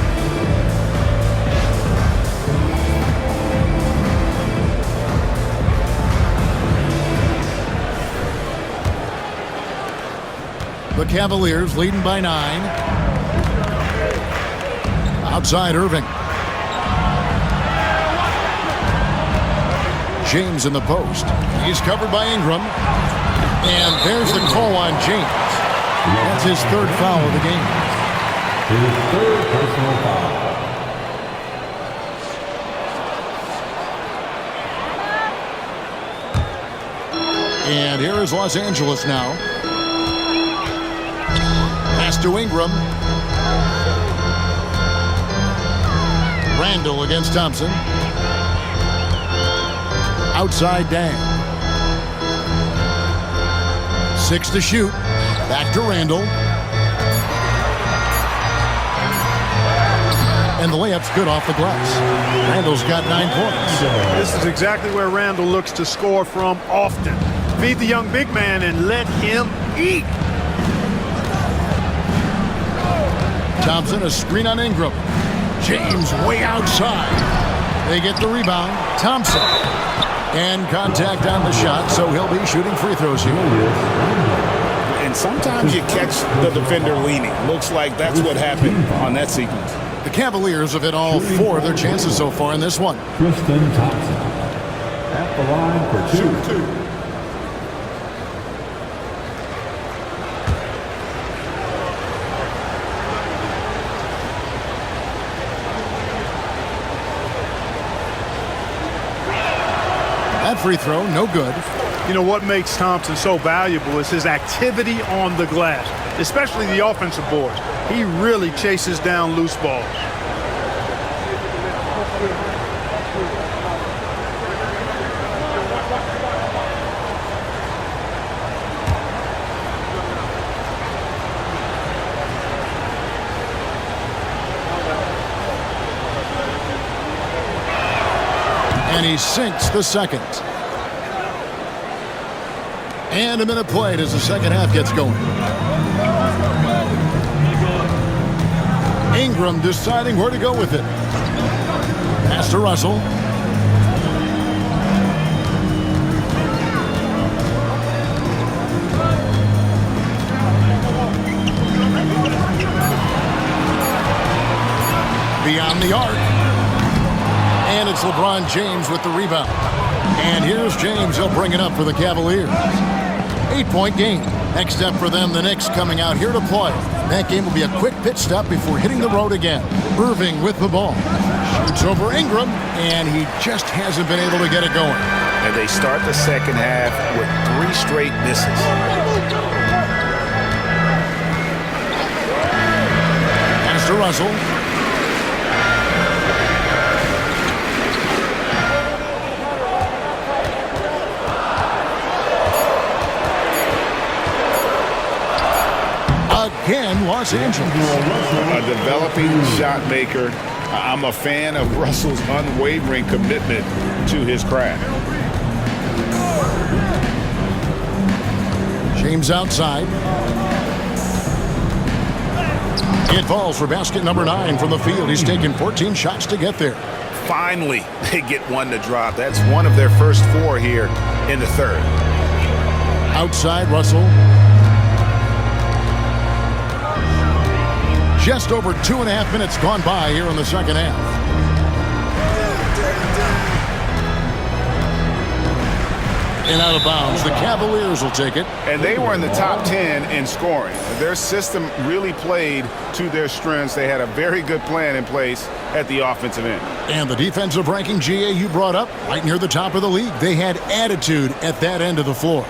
Speaker 1: The Cavaliers leading by 9. Outside Irving. James in the post. He's covered by Ingram. And there's the call on James. That's his 3rd foul of the game.
Speaker 4: His 3rd personal foul.
Speaker 1: And here is Los Angeles now. Pass to Ingram. Randall against Thompson. Outside Dang. 6 to shoot. Back to Randall. And the layup's good off the glass. Randall's got 9 points.
Speaker 3: This is exactly where Randall looks to score from often. Feed the young big man and let him eat.
Speaker 1: Thompson, a screen on Ingram. James way outside. They get the rebound. Thompson. And contact on the shot, so he'll be shooting free throws here.
Speaker 7: And sometimes you catch the defender leaning. Looks like that's what happened on that sequence.
Speaker 1: The Cavaliers have hit all 4 of their chances so far in this one.
Speaker 4: Tristan Thompson at the line for 2.
Speaker 1: That free throw, no good.
Speaker 3: You know what makes Thompson so valuable is his activity on the glass, especially the offensive boards. He really chases down loose balls.
Speaker 1: And he sinks the second. And a minute played as the second half gets going. Ingram deciding where to go with it. Pass to Russell. Beyond the arc. And it's LeBron James with the rebound. And here's James. He'll bring it up for the Cavaliers. 8-point game. Next up for them, the Knicks coming out here to play. That game will be a quick pit stop before hitting the road again. Irving with the ball. Shoots over Ingram, and he just hasn't been able to get it going.
Speaker 2: And they start the second half with 3 straight misses.
Speaker 1: Pass to Russell. Again, Los Angeles.
Speaker 7: A developing shot maker. I'm a fan of Russell's unwavering commitment to his craft.
Speaker 1: James outside. It falls for basket number 9 from the field. He's taken 14 shots to get there.
Speaker 2: Finally, they get one to drop. That's one of their first 4 here in the third.
Speaker 1: Outside, Russell. Just over 2.5 minutes gone by here in the second half. And out of bounds, the Cavaliers will take it.
Speaker 2: And they were in the top 10 in scoring. Their system really played to their strengths. They had a very good plan in place at the offensive end.
Speaker 1: And the defensive ranking, GA, you brought up, right near the top of the league. They had attitude at that end of the floor.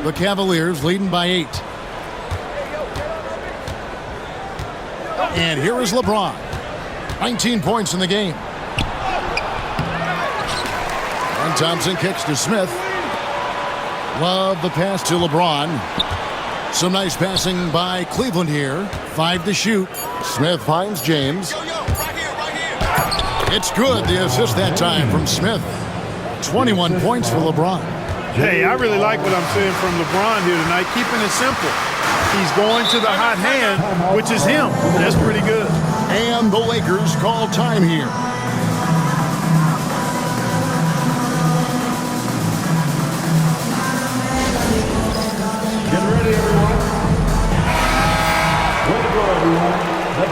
Speaker 1: The Cavaliers leading by 8. And here is LeBron. 19 points in the game. And Thompson kicks to Smith. Love the pass to LeBron. Some nice passing by Cleveland here. 5 to shoot. Smith finds James. It's good. The assist that time from Smith. 21 points for LeBron.
Speaker 3: Hey, I really like what I'm seeing from LeBron here tonight, keeping it simple. He's going to the hot hand, which is him. That's pretty good.
Speaker 1: And the Lakers call time here.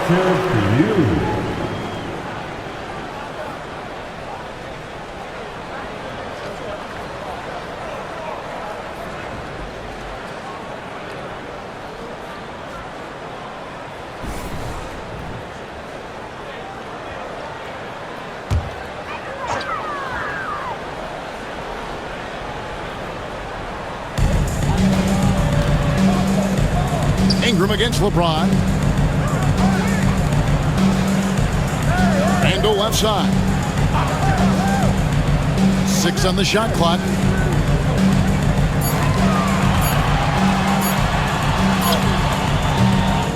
Speaker 4: serve for you.
Speaker 1: Ingram against LeBron. Randall left side. 6 on the shot clock.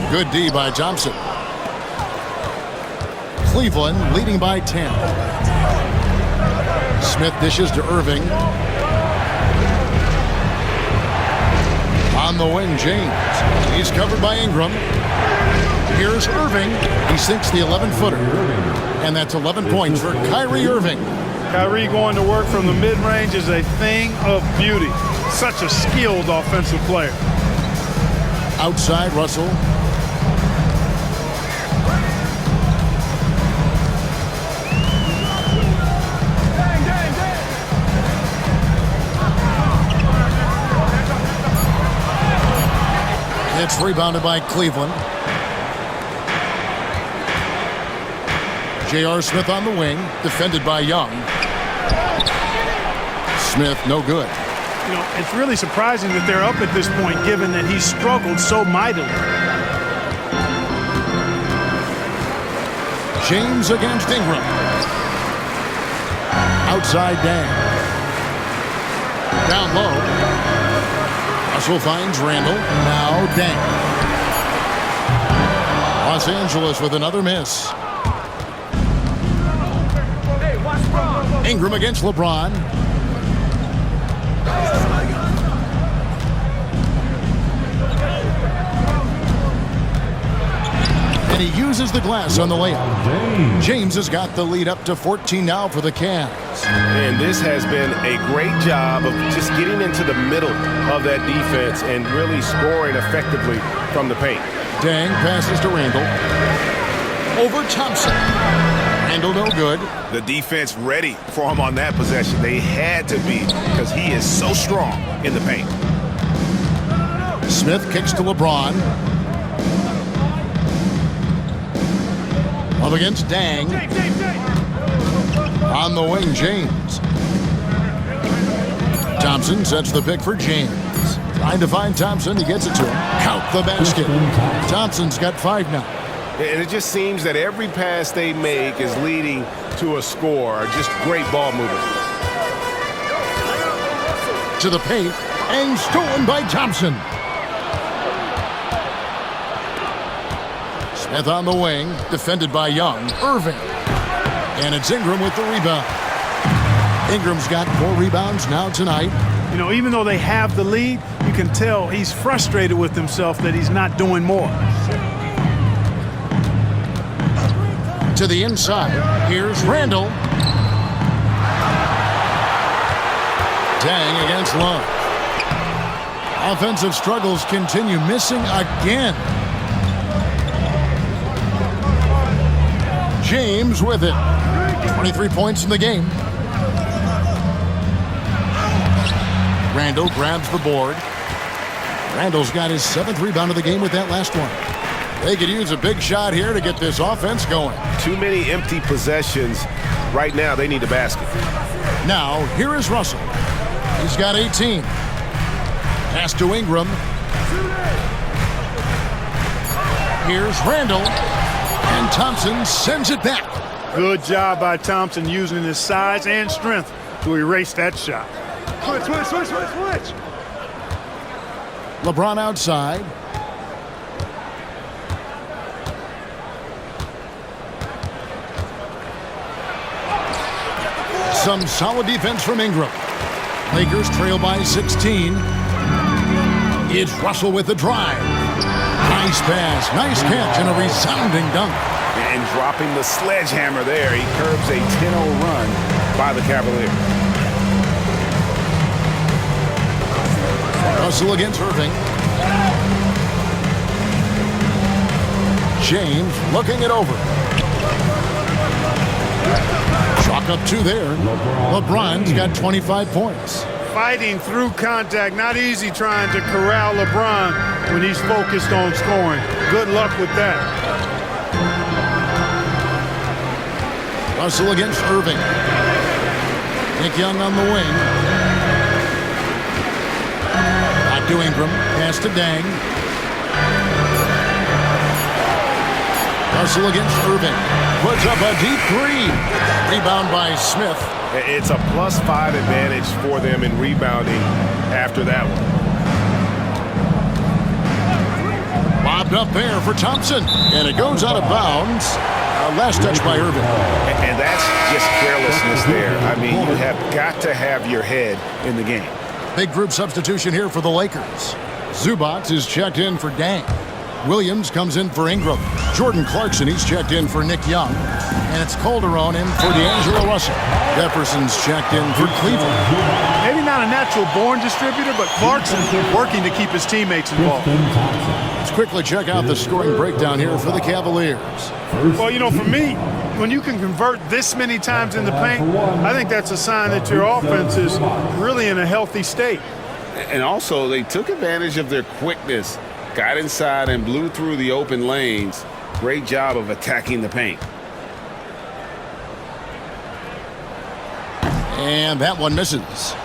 Speaker 1: Good D by Thompson. Cleveland leading by 10. Smith dishes to Irving. On the wing, James. He's covered by Ingram. Here's Irving. He sinks the 11-footer. And that's 11 points for Kyrie Irving.
Speaker 3: Kyrie going to work from the mid-range is a thing of beauty. Such a skilled offensive player.
Speaker 1: Outside, Russell. It's rebounded by Cleveland. J.R. Smith on the wing, defended by Young. Smith, no good.
Speaker 3: You know, it's really surprising that they're up at this point, given that he struggled so mightily.
Speaker 1: James against Ingram. Outside Dan. Down low. Russell finds Randall. Now Dan. Los Angeles with another miss. Ingram against LeBron. And he uses the glass on the layup. James has got the lead up to 14 now for the Cavs.
Speaker 6: And this has been a great job of just getting into the middle of that defense and really scoring effectively from the paint.
Speaker 1: Dang passes to Randall. Over Thompson. Randall no good.
Speaker 2: The defense ready for him on that possession. They had to be because he is so strong in the paint.
Speaker 1: Smith kicks to LeBron. Up against Dang. On the wing, James. Thompson sets the pick for James. Trying to find Thompson. He gets it to him. Count the basket. Thompson's got 5 now.
Speaker 6: And it just seems that every pass they make is leading to a score. Just great ball movement.
Speaker 1: To the paint. And stolen by Thompson. Smith on the wing. Defended by Young. Irving. And it's Ingram with the rebound. Ingram's got 4 rebounds now tonight.
Speaker 3: You know, even though they have the lead, you can tell he's frustrated with himself that he's not doing more.
Speaker 1: To the inside. Here's Randall. Dang against Love. Offensive struggles continue. Missing again. James with it. 23 points in the game. Randall grabs the board. Randall's got his 7th rebound of the game with that last one. They could use a big shot here to get this offense going.
Speaker 6: Too many empty possessions. Right now, they need a basket.
Speaker 1: Now, here is Russell. He's got 18. Pass to Ingram. Here's Randall. And Thompson sends it back.
Speaker 3: Good job by Thompson using his size and strength to erase that shot. Switch.
Speaker 1: LeBron outside. Some solid defense from Ingram. Lakers trail by 16. It's Russell with the drive. Nice pass, nice catch, and a resounding dunk.
Speaker 2: And dropping the sledgehammer there, he curbs a 10-0 run by the Cavaliers. Russell
Speaker 1: against Irving. James looking it over. Chalk up 2 there. LeBron's got 25 points.
Speaker 3: Fighting through contact. Not easy trying to corral LeBron when he's focused on scoring. Good luck with that.
Speaker 1: Russell against Irving. Nick Young on the wing. Out to Ingram. Pass to Dang. Russell against Irving. Puts up a deep 3. Rebound by Smith.
Speaker 6: It's a +5 advantage for them in rebounding after that one.
Speaker 1: Lobbed up there for Thompson. And it goes out of bounds. Last touch by Irving.
Speaker 2: And that's just carelessness there. I mean, you have got to have your head in the game.
Speaker 1: Big group substitution here for the Lakers. Zubac is checked in for Dang. Williams comes in for Ingram. Jordan Clarkson, he's checked in for Nick Young. And it's Calderon in for D'Angelo Russell. Jefferson's checked in for Cleveland.
Speaker 3: Maybe not a natural-born distributor, but Clarkson's working to keep his teammates involved.
Speaker 1: Let's quickly check out the scoring breakdown here for the Cavaliers.
Speaker 3: Well, you know, for me, when you can convert this many times in the paint, I think that's a sign that your offense is really in a healthy state.
Speaker 6: And also, they took advantage of their quickness, got inside and blew through the open lanes. Great job of attacking the paint.
Speaker 1: And that one misses.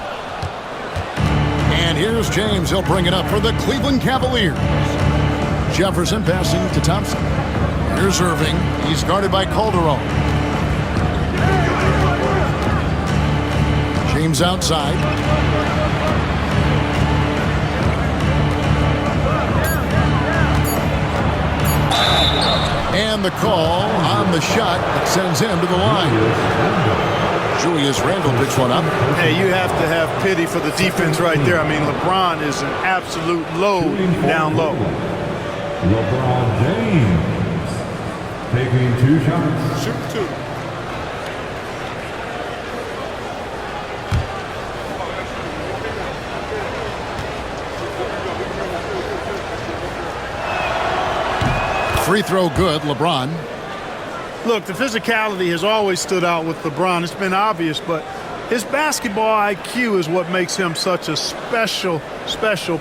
Speaker 1: And here's James. He'll bring it up for the Cleveland Cavaliers. Jefferson passing to Thompson. Here's Irving. He's guarded by Calderon. James outside. And the call on the shot that sends him to the line. Julius Randle picks one up.
Speaker 3: Hey, you have to have pity for the defense right there. I mean, LeBron is an absolute load down low.
Speaker 4: LeBron James taking 2 shots.
Speaker 5: Shoot 2.
Speaker 1: Free throw good, LeBron.
Speaker 3: Look, the physicality has always stood out with LeBron. It's been obvious, but his basketball IQ is what makes him such a special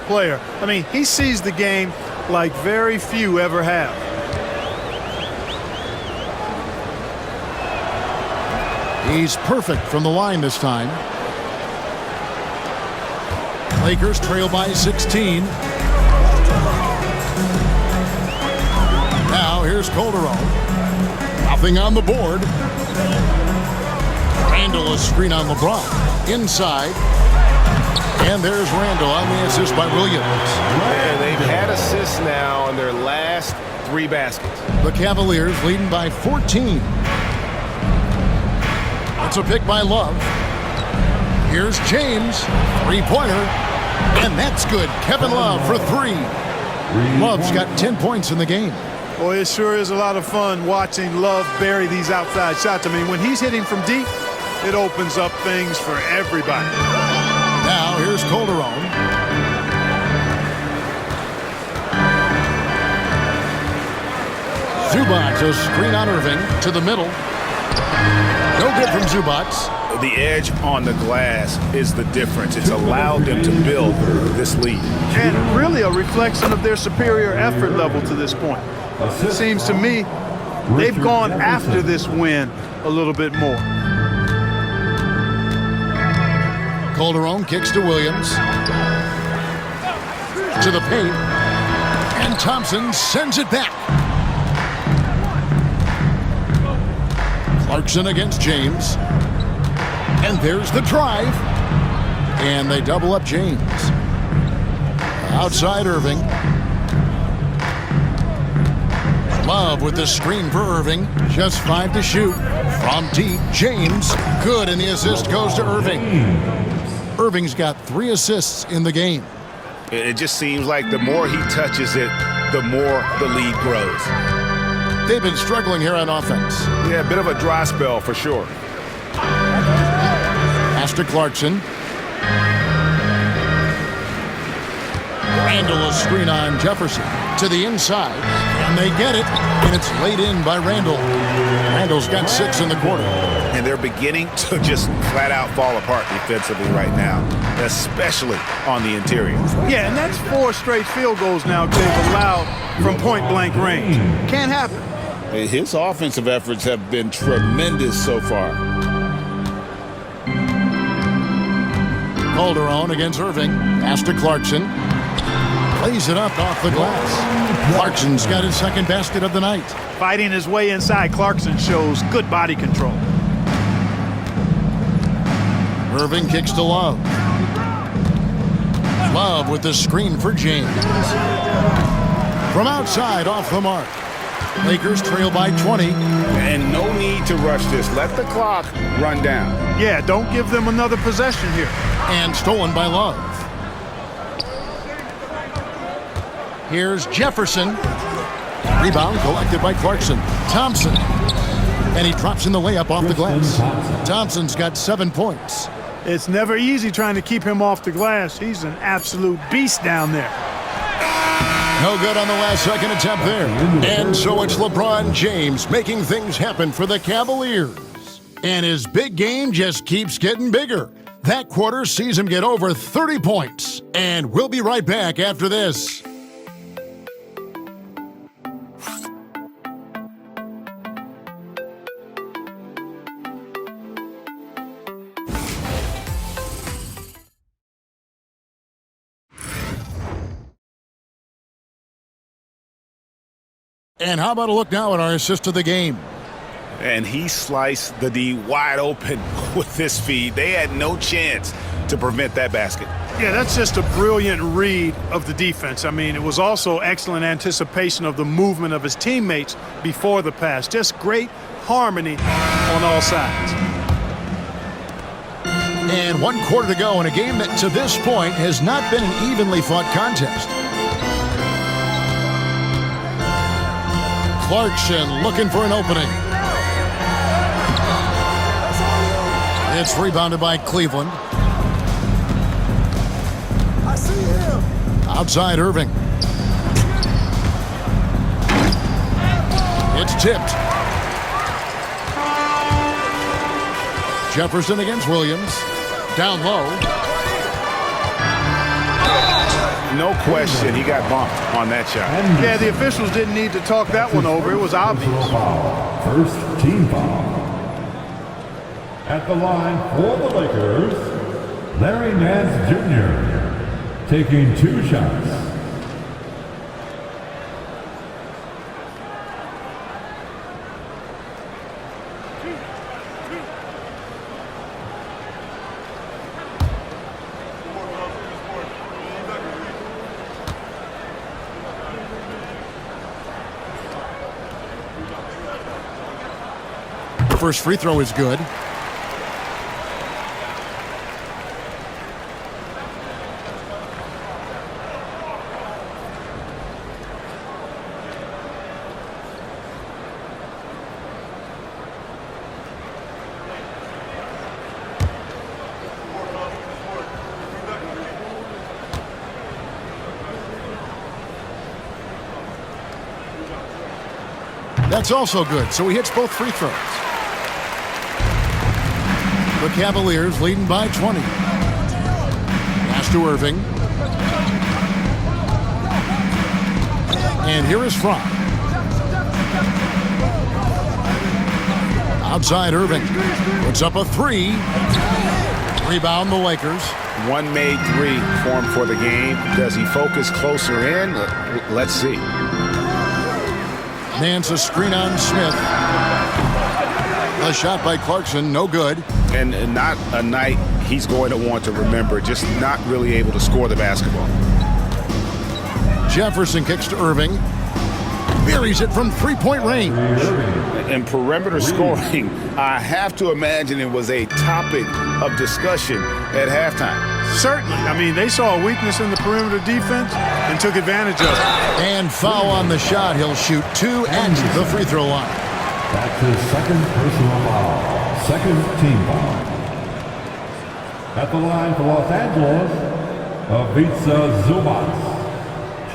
Speaker 3: player. I mean, he sees the game like very few ever have.
Speaker 1: He's perfect from the line this time. Lakers trail by 16. Now here's Calderon. Nothing on the board. Randle a screen on LeBron. Inside. And there's Randle on the assist by Williams.
Speaker 6: And they've had assists now on their last 3 baskets.
Speaker 1: The Cavaliers leading by 14. It's a pick by Love. Here's James. 3-pointer. And that's good. Kevin Love for 3. Love's got 10 points in the game.
Speaker 3: Boy, it sure is a lot of fun watching Love bury these outside shots. I mean, when he's hitting from deep, it opens up things for everybody.
Speaker 1: Now here's Calderon. Zubac, a screen on Irving to the middle. No good from Zubac.
Speaker 2: The edge on the glass is the difference. It's allowed them to build this lead.
Speaker 3: And really a reflection of their superior effort level to this point. It seems to me they've gone after this win a little bit more.
Speaker 1: Calderon kicks to Williams. To the paint. And Thompson sends it back. Clarkson against James. And there's the drive. And they double up James. Outside Irving. Love with the screen for Irving. Just 5 to shoot. From deep, James. Good, and the assist goes to Irving. Irving's got 3 assists in the game.
Speaker 2: It just seems like the more he touches it, the more the lead grows.
Speaker 1: They've been struggling here on offense.
Speaker 2: Yeah, a bit of a dry spell for sure.
Speaker 1: Pass to Clarkson. Randle a screen on Jefferson. To the inside. And they get it, and it's laid in by Randall. Randall's got 6 in the quarter.
Speaker 2: And they're beginning to just flat out fall apart defensively right now, especially on the interior.
Speaker 3: Yeah, and that's 4 straight field goals now they've allowed from point-blank range. Can't happen.
Speaker 7: His offensive efforts have been tremendous so far.
Speaker 1: Calderon against Irving. Pass to Clarkson. Plays it up off the glass. Clarkson's got his second basket of the night.
Speaker 3: Fighting his way inside, Clarkson shows good body control.
Speaker 1: Irving kicks to Love. Love with the screen for James. From outside, off the mark. Lakers trail by 20.
Speaker 7: And no need to rush this. Let the clock run down.
Speaker 3: Yeah, don't give them another possession here.
Speaker 1: And stolen by Love. Here's Jefferson. Rebound collected by Clarkson. Thompson. And he drops in the layup off the glass. Thompson's got 7 points.
Speaker 3: It's never easy trying to keep him off the glass. He's an absolute beast down there.
Speaker 1: No good on the last second attempt there. And so it's LeBron James making things happen for the Cavaliers. And his big game just keeps getting bigger. That quarter sees him get over 30 points. And we'll be right back after this. And how about a look now at our assist of the game?
Speaker 2: And he sliced the D wide open with this feed. They had no chance to prevent that basket.
Speaker 3: Yeah, that's just a brilliant read of the defense. I mean, it was also excellent anticipation of the movement of his teammates before the pass. Just great harmony on all sides.
Speaker 1: And 1 quarter to go in a game that to this point has not been an evenly fought contest. Clarkson looking for an opening. It's rebounded by Cleveland.
Speaker 5: I see him.
Speaker 1: Outside Irving. It's tipped. Jefferson against Williams. Down low.
Speaker 2: No question, he got bumped on that shot.
Speaker 3: Yeah, the officials didn't need to talk that one over. It was obvious.
Speaker 4: First team foul. At the line for the Lakers, Larry Nance Jr. taking 2 shots.
Speaker 1: First free throw is good. That's also good, so he hits both free throws. The Cavaliers leading by 20. Pass to Irving. And here is Fry. Outside Irving. Puts up a 3. Rebound the Lakers.
Speaker 2: One made 3 for him for the game. Does he focus closer in? Let's see.
Speaker 1: Nance a screen on Smith. A shot by Clarkson, no good.
Speaker 2: And not a night he's going to want to remember, just not really able to score the basketball.
Speaker 1: Jefferson kicks to Irving. Buries it from 3-point range.
Speaker 2: And perimeter scoring, I have to imagine it was a topic of discussion at halftime.
Speaker 3: Certainly. I mean, they saw a weakness in the perimeter defense and took advantage of it.
Speaker 1: And foul on the shot. He'll shoot 2 at the free throw line.
Speaker 4: That's his second personal foul. Second team foul. At the line for Los Angeles, Ivica Zubac.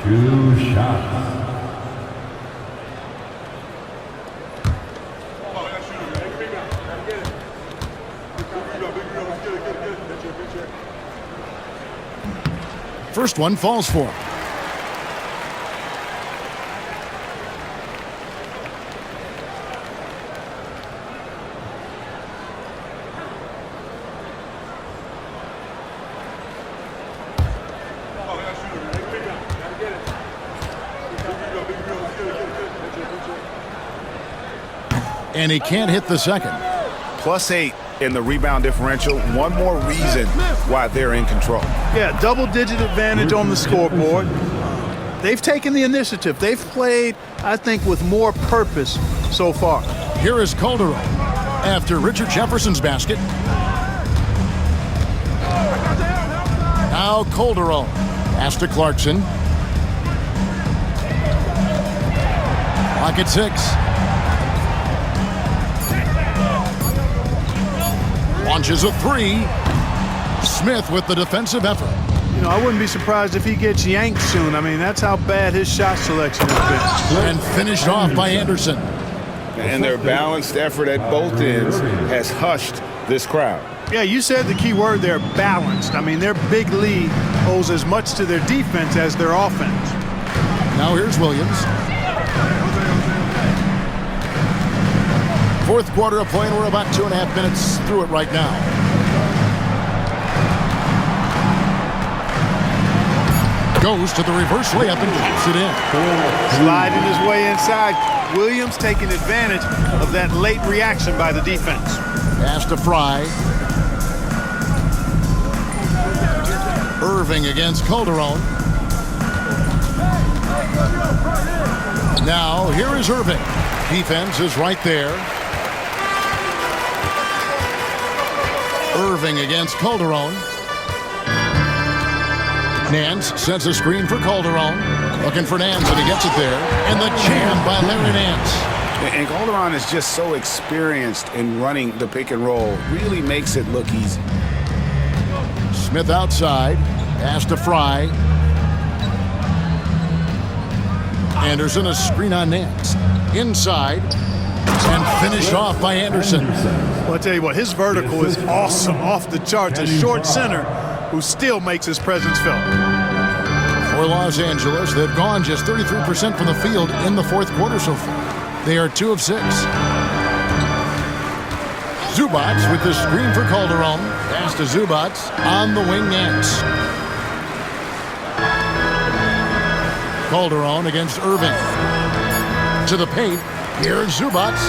Speaker 4: 2 shots.
Speaker 1: first one falls for him. And he can't hit the second.
Speaker 2: +8 in the rebound differential. One more reason why they're in control.
Speaker 3: Yeah, double-digit advantage on the scoreboard. They've taken the initiative. They've played, I think, with more purpose so far.
Speaker 1: Here is Calderon after Richard Jefferson's basket. Now Calderon. Pass to Clarkson. Clock at 6. Launches a 3. Smith with the defensive effort.
Speaker 3: You know, I wouldn't be surprised if he gets yanked soon. I mean, that's how bad his shot selection has been.
Speaker 1: And finished off by Anderson.
Speaker 6: And their balanced effort at both ends has hushed this crowd.
Speaker 3: Yeah, you said the key word there, balanced. I mean, their big lead owes as much to their defense as their offense.
Speaker 1: Now here's Williams. Fourth quarter of play, and we're about 2.5 minutes through it right now. Goes to the reverse layup and taps it in.
Speaker 3: Sliding his way inside. Williams taking advantage of that late reaction by the defense.
Speaker 1: Pass to Fry. Irving against Calderon. Now here is Irving. Defense is right there. Irving against Calderon. Nance sends a screen for Calderon. Looking for Nance, and he gets it there. And the jam by Larry Nance.
Speaker 2: And Calderon is just so experienced in running the pick and roll. Really makes it look easy.
Speaker 1: Smith outside. Pass to Fry. Anderson, a screen on Nance. Inside. And finished off by Anderson.
Speaker 3: Well, I tell you what, his vertical is awesome, off the charts. A short center who still makes his presence felt.
Speaker 1: For Los Angeles, they've gone just 33% from the field in the fourth quarter so far. They are 2 of 6. Zubats with the screen for Calderon. Pass to Zubats on the wing, Nance. Calderon against Irving. To the paint. Here's Zubats.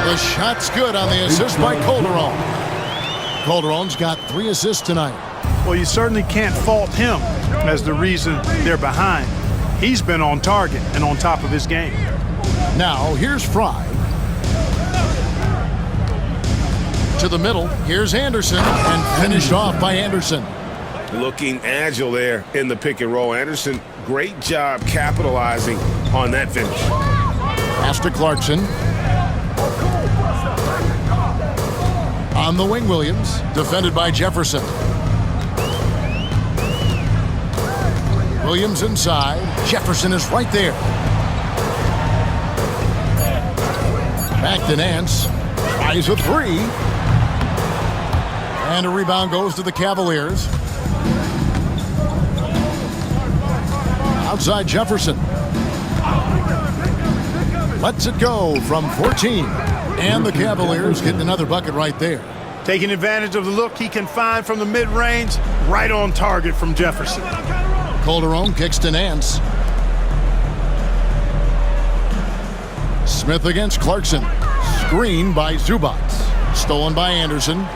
Speaker 1: The shot's good on the assist by Calderon. Calderon's got 3 assists tonight.
Speaker 3: Well, you certainly can't fault him as the reason they're behind. He's been on target and on top of his game.
Speaker 1: Now, here's Fry. To the middle. Here's Anderson. And finished off by Anderson.
Speaker 6: Looking agile there in the pick and roll. Anderson, great job capitalizing on that finish.
Speaker 1: Pass to Clarkson. On the wing, Williams. Defended by Jefferson. Williams inside. Jefferson is right there. Back to Nance. Tries a 3. And a rebound goes to the Cavaliers. Outside Jefferson. Lets it go from 14. And the Cavaliers getting another bucket right there.
Speaker 3: Taking advantage of the look he can find from the mid-range, right on target from Jefferson.
Speaker 1: Calderon kicks to Nance. Smith against Clarkson. Screen by Zubats. Stolen by Anderson.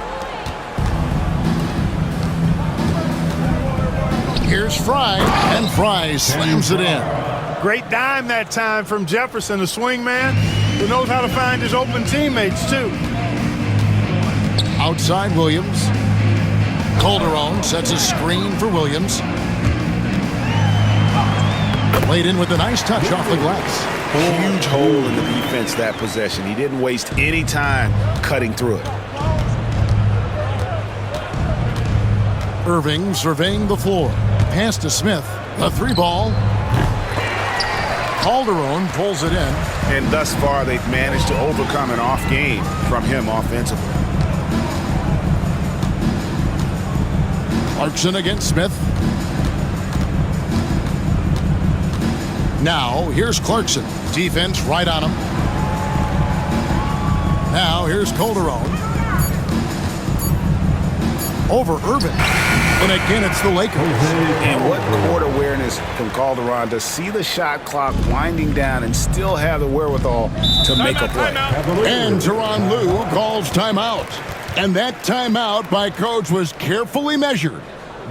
Speaker 1: Here's Fry, and Fry slams it in.
Speaker 3: Great dime that time from Jefferson, the swing man who knows how to find his open teammates, too.
Speaker 1: Outside Williams. Calderon sets a screen for Williams. Played in with a nice touch off the glass.
Speaker 2: Huge hole in the defense that possession. He didn't waste any time cutting through it.
Speaker 1: Irving surveying the floor. Pass to Smith. A 3-ball. Calderon pulls it in.
Speaker 2: And thus far, they've managed to overcome an off game from him offensively.
Speaker 1: Clarkson against Smith. Now, here's Clarkson. Defense right on him. Now, here's Calderon. Over Irving. And again, it's the Lakers.
Speaker 2: And what court awareness from Calderon to see the shot clock winding down and still have the wherewithal to make a play.
Speaker 1: And Tyronn Lue calls timeout. And that timeout by Coach was carefully measured,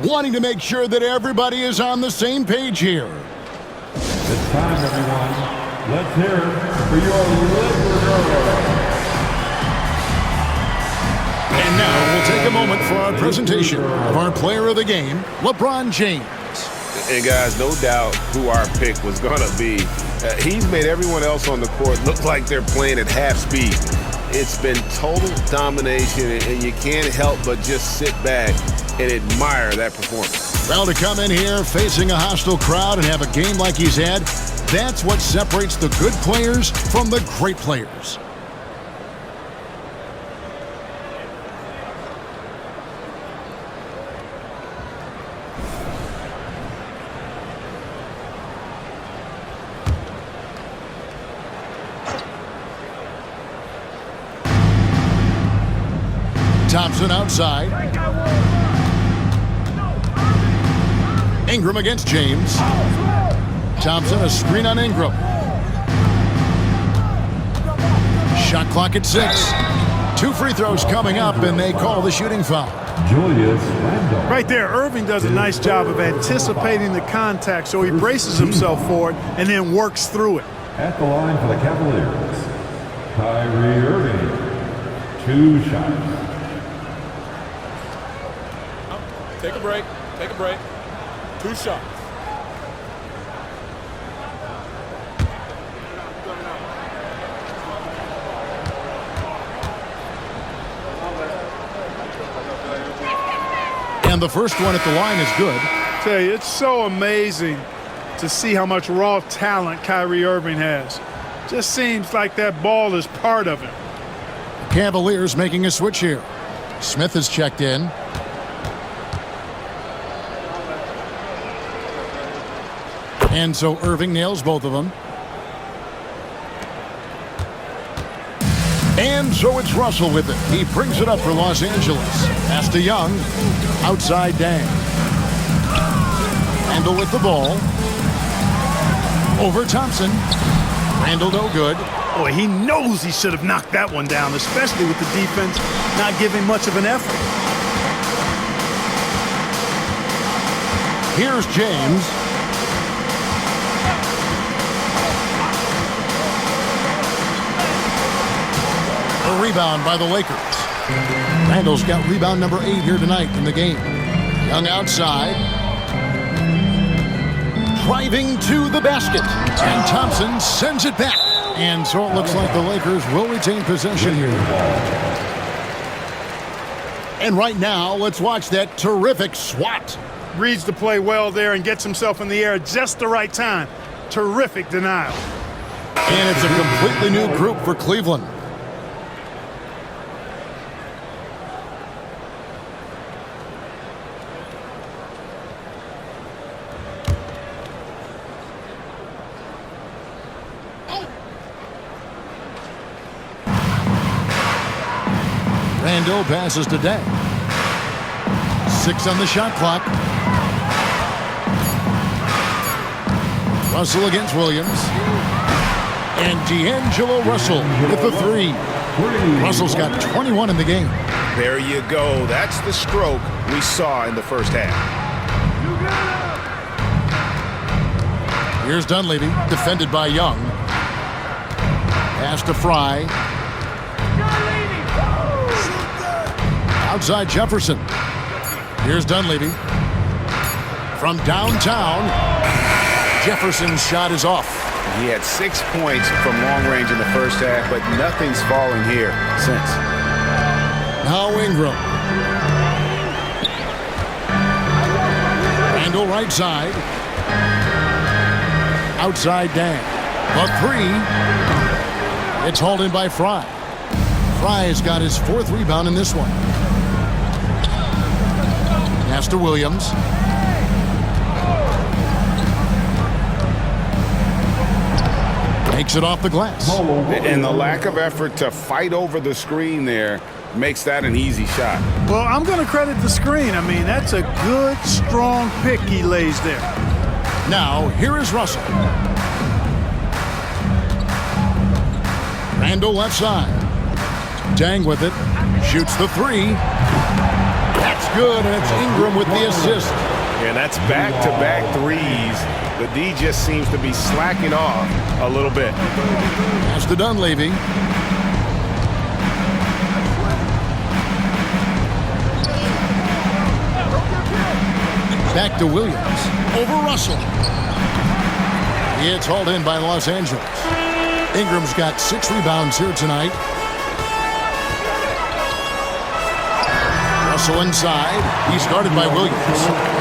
Speaker 1: wanting to make sure that everybody is on the same page here.
Speaker 4: It's time, everyone. Let's hear it for your Lakers.
Speaker 1: And now we'll take a moment for our presentation of our player of the game, LeBron James.
Speaker 6: And guys, no doubt who our pick was going to be. He's made everyone else on the court look like they're playing at half speed. It's been total domination, and you can't help but just sit back and admire that performance.
Speaker 1: Well, to come in here facing a hostile crowd and have a game like he's had, that's what separates the good players from the great players. Thompson outside. Ingram against James. Thompson, a screen on Ingram. Shot clock at 6. 2 free throws coming up, and they call the shooting foul.
Speaker 4: Julius Randle.
Speaker 3: Right there, Irving does a nice job of anticipating the contact, so he braces himself for it and then works through it.
Speaker 4: At the line for the Cavaliers, Kyrie Irving. 2 shots.
Speaker 5: Take a break. Take a break. 2 shots.
Speaker 1: And the first one at the line is good.
Speaker 3: I tell you, it's so amazing to see how much raw talent Kyrie Irving has. Just seems like that ball is part of him.
Speaker 1: Cavaliers making a switch here. Smith is checked in. And so Irving nails both of them. And so it's Russell with it. He brings it up for Los Angeles. Pass to Young. Outside Dang. Randle with the ball. Over Thompson. Randle no good.
Speaker 3: Boy, he knows he should have knocked that one down, especially with the defense not giving much of an effort.
Speaker 1: Here's James. A rebound by the Lakers. Randle's got rebound number 8 here tonight in the game. Young outside. Driving to the basket. And Thompson sends it back. And so it looks like the Lakers will retain possession here. And right now, let's watch that terrific swat.
Speaker 3: Reads the play well there and gets himself in the air at just the right time. Terrific denial.
Speaker 1: And it's a completely new group for Cleveland. Randle passes to Day. 6 on the shot clock. Russell against Williams. And D'Angelo Russell with the 3. Russell's got 21 in the game.
Speaker 2: There you go. That's the stroke we saw in the first half.
Speaker 1: Here's Dunleavy, defended by Young. Pass to Fry. Outside Jefferson. Here's Dunleavy. From downtown, Jefferson's shot is off.
Speaker 2: He had 6 points from long range in the first half, but nothing's fallen here since.
Speaker 1: Now Ingram. Randle right side. Outside Dan. The 3. It's hauled in by Fry. Fry's got his 4th rebound in this one. Pass to Williams. Takes it off the glass.
Speaker 7: And the lack of effort to fight over the screen there makes that an easy shot.
Speaker 3: Well, I'm going to credit the screen. I mean, that's a good, strong pick he lays there.
Speaker 1: Now, here is Russell. Randall left side. Dang with it. Shoots the three. That's good, and it's Ingram with the assist.
Speaker 6: And that's back-to-back threes. The D just seems to be slacking off a little bit.
Speaker 1: Pass to Dunleavy. Back to Williams. Over Russell. It's hauled in by Los Angeles. Ingram's got 6 rebounds here tonight. Russell inside. He's guarded by Williams.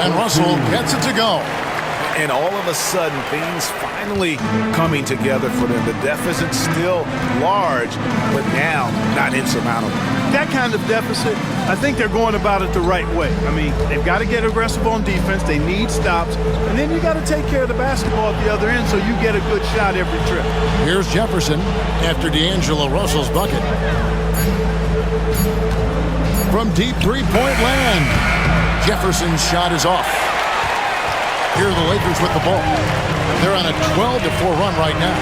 Speaker 1: And Russell gets it to go.
Speaker 6: And all of a sudden, things finally coming together for them. The deficit still large, but now not insurmountable.
Speaker 3: That kind of deficit, I think they're going about it the right way. I mean, they've got to get aggressive on defense. They need stops. And then you got to take care of the basketball at the other end so you get a good shot every trip.
Speaker 1: Here's Jefferson after D'Angelo Russell's bucket. From deep three-point land, Jefferson's shot is off. Here are the Lakers with the ball. They're on a 12-4 run right now.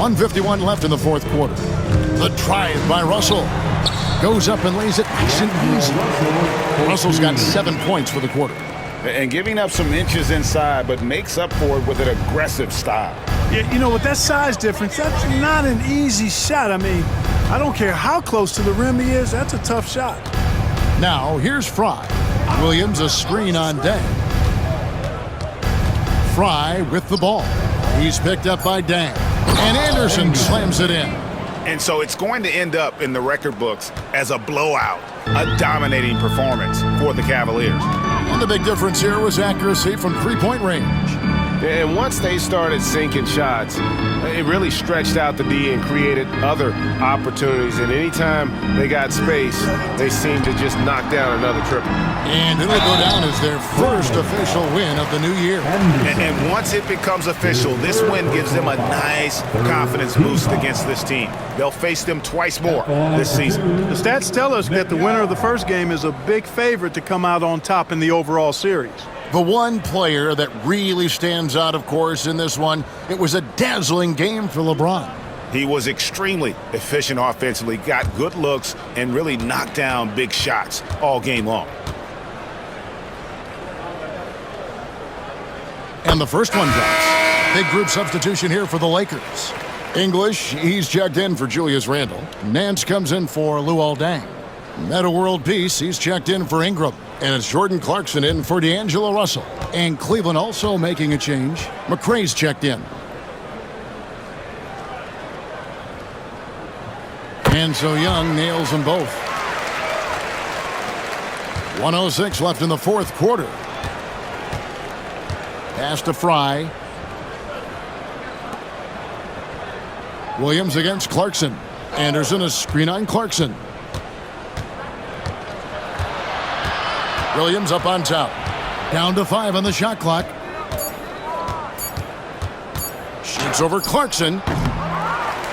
Speaker 1: 1:51 left in the fourth quarter. The drive by Russell. Goes up and lays it nice and easy. Russell's got 7 points for the quarter.
Speaker 7: And giving up some inches inside, but makes up for it with an aggressive style.
Speaker 3: Yeah, you know, with that size difference, that's not an easy shot. I mean, I don't care how close to the rim he is, that's a tough shot.
Speaker 1: Now, here's Fry. Williams a screen on Dang. Fry with the ball. He's picked up by Dang. And Anderson slams it in.
Speaker 7: And so it's going to end up in the record books as a blowout, a dominating performance for the Cavaliers.
Speaker 1: And the big difference here was accuracy from three-point range.
Speaker 6: And once they started sinking shots, it really stretched out the D and created other opportunities. And anytime they got space, they seemed to just knock down another triple.
Speaker 1: And it'll go down as their first official win of the new year.
Speaker 7: And once it becomes official, this win gives them a nice confidence boost against this team. They'll face them twice more this season.
Speaker 3: The stats tell us that the winner of the first game is a big favorite to come out on top in the overall series.
Speaker 1: The one player that really stands out, of course, in this one, it was a dazzling game for LeBron.
Speaker 7: He was extremely efficient offensively, got good looks, and really knocked down big shots all game long.
Speaker 1: And the first one drops. Big group substitution here for the Lakers. English, he's checked in for Julius Randle. Nance comes in for Luol Deng. Meta World Peace, he's checked in for Ingram. And it's Jordan Clarkson in for D'Angelo Russell. And Cleveland also making a change. McRae's checked in. And so Young nails them both. 1:06 left in the fourth quarter. Pass to Fry. Williams against Clarkson. Anderson a screen on Clarkson. Williams up on top. Down to 5 on the shot clock. Shoots over Clarkson.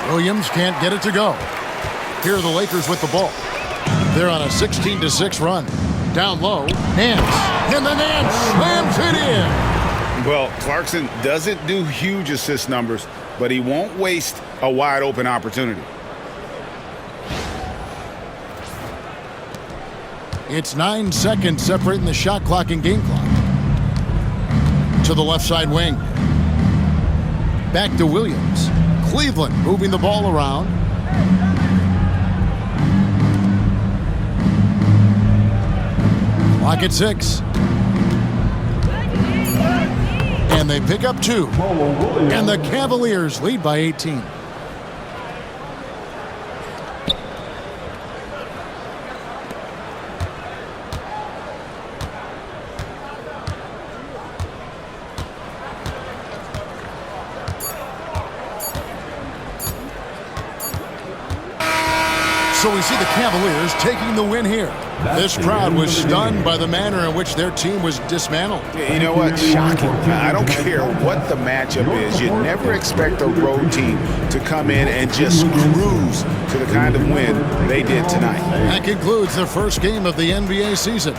Speaker 1: Williams can't get it to go. Here are the Lakers with the ball. They're on a 16-6 run. Down low. Nance. And the Nance slams it in.
Speaker 7: Well, Clarkson doesn't do huge assist numbers, but he won't waste a wide open opportunity.
Speaker 1: It's 9 seconds separating the shot clock and game clock. To the left side wing. Back to Williams. Cleveland moving the ball around. Clock at 6. And they pick up 2. And the Cavaliers lead by 18. So we see the Cavaliers taking the win here. This crowd was stunned by the manner in which their team was dismantled.
Speaker 2: You know what? Shocking. I don't care what the matchup is. You never expect a road team to come in and just cruise to the kind of win they did tonight.
Speaker 1: That concludes the first game of the NBA season.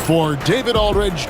Speaker 1: For David Aldridge.